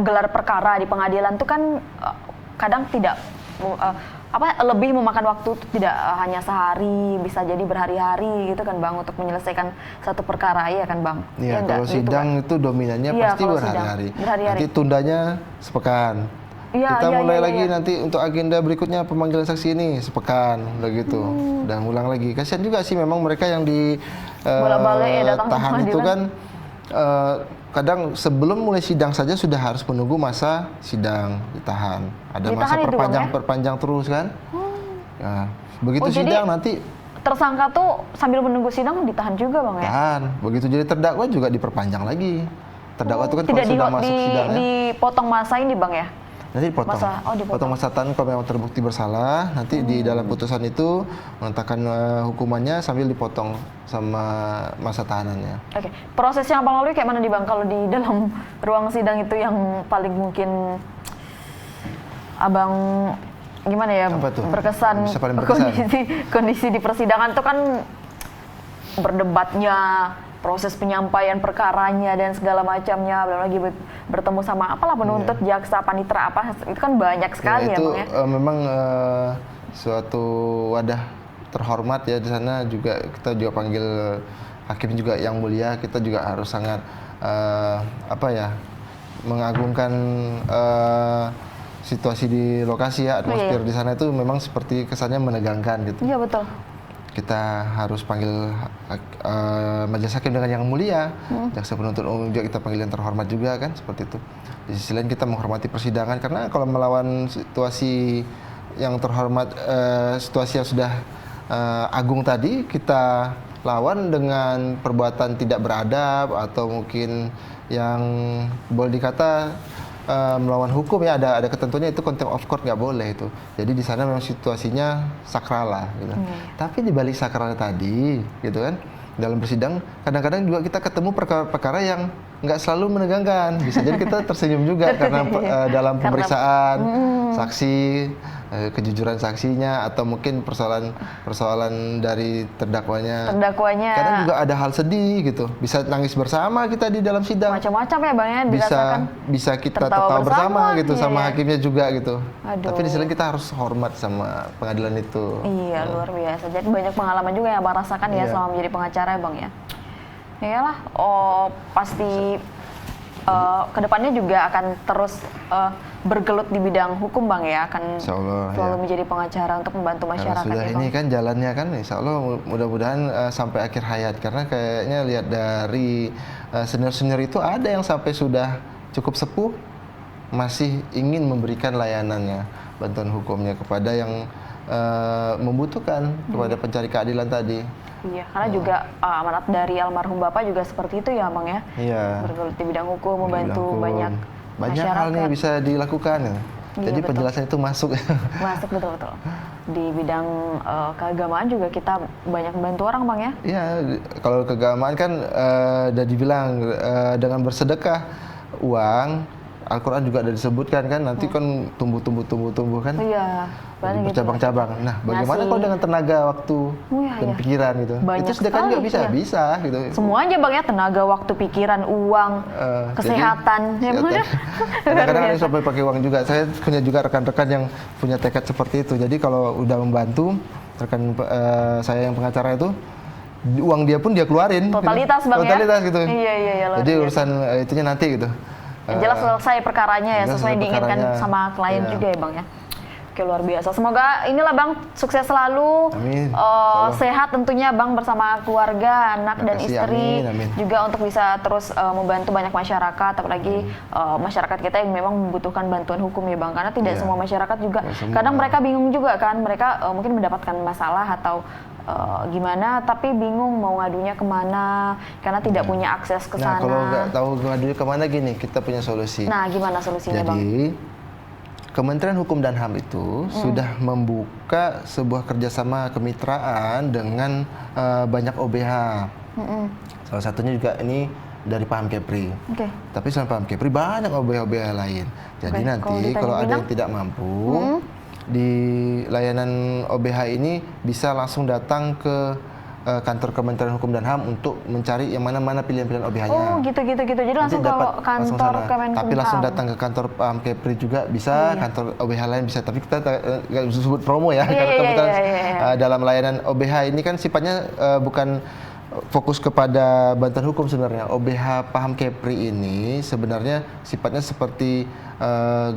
S2: gelar perkara di pengadilan itu kan kadang tidak lebih memakan waktu, tidak hanya sehari, bisa jadi berhari-hari gitu kan Bang untuk menyelesaikan satu perkara, ya kan Bang?
S1: Iya, kalau sidang itu dominannya pasti berhari-hari. Nanti tundanya sepekan. Kita mulai lagi nanti untuk agenda berikutnya pemanggilan saksi ini sepekan, udah gitu. Dan ulang lagi. Kasihan juga sih memang mereka yang di tahan itu kan kadang sebelum mulai sidang saja sudah harus menunggu masa sidang ditahan. Ada masa perpanjang terus kan. Ya, begitu sidang nanti
S2: tersangka tuh sambil menunggu sidang ditahan juga Bang ya?
S1: Tahan. Begitu jadi terdakwa juga diperpanjang lagi. Terdakwa itu kan kalau sudah masuk sidangnya
S2: dipotong masa ini Bang ya?
S1: Nanti dipotong. Potong masa tahanan kalau memang terbukti bersalah, nanti di dalam putusan itu menetapkan hukumannya sambil dipotong sama masa tahanannya.
S2: Oke. Proses yang Abang lalui kayak mana nih Bang kalau di dalam ruang sidang itu yang paling mungkin Abang gimana ya berkesan, kondisi di persidangan itu kan berdebatnya, proses penyampaian perkaranya dan segala macamnya, belum lagi bertemu sama apalah penuntut, jaksa, panitera apa, itu kan banyak sekali ya Bang ya.
S1: Memang suatu wadah terhormat ya di sana, juga kita juga panggil hakim juga yang mulia, kita juga harus sangat mengagungkan situasi di lokasi ya, atmosfer di sana itu memang seperti kesannya menegangkan gitu.
S2: Iya betul.
S1: Kita harus panggil majelis hakim dengan yang mulia, jaksa penuntut umum juga kita panggil yang terhormat juga kan, seperti itu. Di sisi lain kita menghormati persidangan, karena kalau melawan situasi yang terhormat, situasi yang sudah agung tadi, kita lawan dengan perbuatan tidak beradab atau mungkin yang boleh dikata melawan hukum ya, ada ketentuannya, itu contempt of court, nggak boleh itu. Jadi di sana memang situasinya sakral lah gitu. Tapi di balik sakral tadi gitu kan, dalam persidangan kadang-kadang juga kita ketemu perkara-perkara yang nggak selalu menegangkan. Bisa jadi kita tersenyum juga karena dalam pemeriksaan saksi, kejujuran saksinya, atau mungkin persoalan dari terdakwanya. Kadang juga ada hal sedih gitu. Bisa nangis bersama kita di dalam sidang.
S2: Macam-macam ya Bang ya, dirasakan.
S1: Bisa kita tertawa bersama gitu, sama hakimnya juga gitu. Tapi di sini kita harus hormat sama pengadilan itu.
S2: Iya, luar biasa. Jadi banyak pengalaman juga yang Abang rasakan ya selama menjadi pengacara ya Bang ya. Iyalah, pasti kedepannya juga akan terus bergelut di bidang hukum Bang ya, akan selalu menjadi pengacara untuk membantu masyarakat.
S1: Sudah
S2: ya,
S1: ini kan jalannya kan, insya Allah mudah-mudahan sampai akhir hayat, karena kayaknya lihat dari senior-senior itu ada yang sampai sudah cukup sepuh masih ingin memberikan layanannya, bantuan hukumnya kepada yang membutuhkan, kepada pencari keadilan tadi.
S2: Iya, karena juga amanat dari almarhum Bapak juga seperti itu ya Bang ya.
S1: Iya.
S2: Bergelut di bidang hukum, membantu banyak
S1: hal nih bisa dilakukan ya. Jadi penjelasan itu masuk.
S2: Masuk betul-betul. Di bidang keagamaan juga kita banyak membantu orang Bang ya. Iya,
S1: kalau keagamaan kan udah dibilang dengan bersedekah uang, Al-Quran juga ada disebutkan kan, nanti kan tumbuh kan. Iya. Bercabang-cabang. Nah, bagaimana kalau dengan tenaga, waktu, dan pikiran gitu?
S2: Banyak
S1: itu sedekah juga bisa gitu.
S2: Semua aja Bang ya, tenaga, waktu, pikiran, uang, kesehatan.
S1: Kadang-kadang ada sampai pakai uang juga. Saya punya juga rekan-rekan yang punya tekad seperti itu. Jadi kalau udah membantu rekan saya yang pengacara itu, uang dia pun dia keluarin.
S2: Totalitas
S1: gitu.
S2: Bang
S1: Totalitas
S2: ya?
S1: gitu.
S2: Iya, luar
S1: Jadi
S2: biasa.
S1: urusan itunya nanti gitu.
S2: Yang jelas selesai perkaranya ya,
S1: jelas
S2: sesuai
S1: selesai
S2: diinginkan
S1: perkaranya.
S2: sama klien
S1: Iya.
S2: juga ya Bang ya. Oke, luar biasa. Semoga inilah Bang sukses selalu,
S1: Amin.
S2: sehat tentunya Bang bersama keluarga, anak dan
S1: Makasih,
S2: istri,
S1: amin.
S2: juga untuk bisa terus membantu banyak masyarakat, apalagi masyarakat kita yang memang membutuhkan bantuan hukum ya Bang, karena tidak
S1: Iya.
S2: semua masyarakat juga,
S1: Nggak semua.
S2: kadang mereka bingung juga kan, mereka mungkin mendapatkan masalah atau gimana, tapi bingung mau ngadunya kemana, karena tidak punya akses ke
S1: Nah,
S2: sana.
S1: kalau nggak tahu ngadunya kemana gini, kita punya solusi.
S2: Nah, gimana solusinya Bang?
S1: Jadi, Kementerian Hukum dan HAM itu sudah membuka sebuah kerjasama kemitraan dengan banyak OBH. Salah satunya juga ini dari Paham Kepri.
S2: Oke.
S1: Tapi selain Paham Kepri banyak OBH-OBH lain. Jadi
S2: Oke,
S1: nanti
S2: kalau di
S1: kalau
S2: Tanjung
S1: ada yang
S2: Pinang?
S1: tidak mampu, di layanan OBH ini bisa langsung datang ke kantor Kementerian Hukum dan HAM untuk mencari yang mana-mana pilihan-pilihan OBH-nya.
S2: Oh gitu. Jadi langsung
S1: Nanti
S2: kalau
S1: dapat langsung
S2: kantor
S1: sana.
S2: Kemenkumham.
S1: Tapi langsung datang ke kantor Paham Kepri juga bisa, kantor OBH lain bisa. Tapi kita nggak bisa sebut promo ya, karena kebetulan dalam layanan OBH ini kan sifatnya bukan fokus kepada bantuan hukum sebenarnya. OBH Paham Kepri ini sebenarnya sifatnya seperti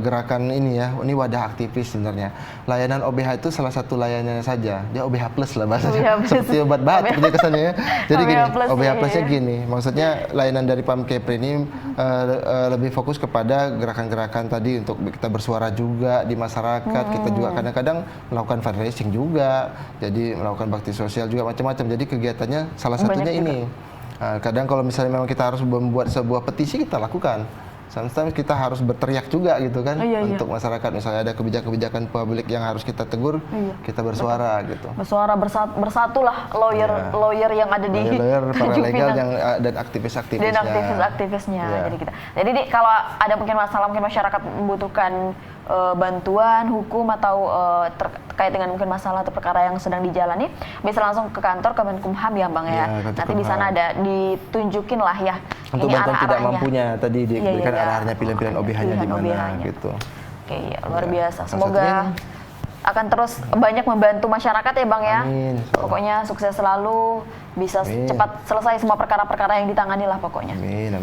S1: gerakan ini ya, ini wadah aktivis sebenarnya. Layanan OBH itu salah satu layanannya saja, dia OBH plus lah bahasanya, seperti obat batuk dia kesannya ya. Jadi gini, OBH plusnya gini, maksudnya layanan dari Paham Kepri ini lebih fokus kepada gerakan-gerakan tadi untuk kita bersuara juga di masyarakat, kita juga kadang-kadang melakukan fundraising juga, jadi melakukan bakti sosial juga macam-macam. Jadi kegiatannya salah satunya ini. Kadang kalau misalnya memang kita harus membuat sebuah petisi, kita lakukan. Sometimes kita harus berteriak juga gitu kan, untuk masyarakat. Misalnya ada kebijakan-kebijakan publik yang harus kita tegur, kita bersuara gitu.
S2: Bersuara bersatulah lawyer yang ada di
S1: lawyer para
S2: Tanjung
S1: legal
S2: Pinang.
S1: dan aktivis-aktivisnya.
S2: Dan aktivis-aktivisnya.
S1: Iya.
S2: Jadi kalau ada mungkin masalah, mungkin masyarakat membutuhkan bantuan hukum atau terkait dengan mungkin masalah atau perkara yang sedang dijalani, bisa langsung ke kantor Kemenkumham ya Bang ya. Nanti di sana ada ditunjukin lah ya.
S1: Untuk
S2: ini
S1: bantuan tidak
S2: arah-arahnya.
S1: mampunya tadi diberikan arahnya, pilihan-pilihan OBH-nya di mana gitu.
S2: Oke, luar biasa. Semoga akan terus banyak membantu masyarakat ya Bang ya.
S1: Amin.
S2: Pokoknya sukses selalu, bisa cepat selesai semua perkara-perkara yang ditangani lah pokoknya.
S1: Amin.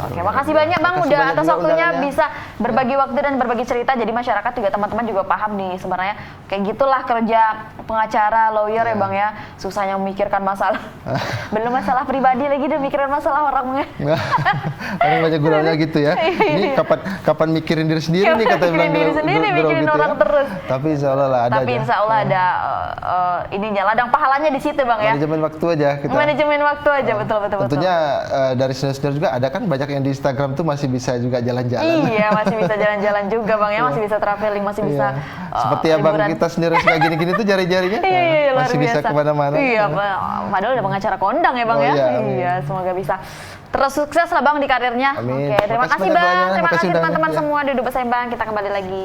S2: Oke, makasih banyak Bang udah atas waktunya bisa berbagi waktu dan berbagi cerita. Jadi masyarakat juga teman-teman juga paham nih sebenarnya kayak gitulah kerja pengacara, lawyer ya Bang ya. Susahnya memikirkan masalah. Belum masalah pribadi lagi udah mikirin masalah orang.
S1: Orang banyak gunanya gitu ya. Ini kapan mikirin diri sendiri nih kata bilang
S2: diri sendiri, mikirin
S1: gitu
S2: orang terus.
S1: Tapi insya Allah lah ada.
S2: Tapi insya Allah ada ininya, ladang pahalanya di situ Bang ya.
S1: Manajemen waktu aja kita.
S2: Manajemen waktu aja, betul.
S1: Tentunya dari senior-senior juga ada kan banyak yang di Instagram tuh masih bisa juga jalan-jalan.
S2: Iya, masih bisa jalan-jalan juga Bang ya, masih bisa traveling, masih bisa
S1: seperti abang kita sendiri suka gini-gini tuh jari-jarinya masih bisa kemana-mana.
S2: Iya, padahal udah pengacara kondang ya Bang ya. Iya, semoga bisa terus sukses lah Bang di karirnya.
S1: Amin.
S2: Oke, terima kasih Bang, terima kasih teman-teman
S1: undangannya.
S2: semua duduk bersama Bang, kita kembali lagi.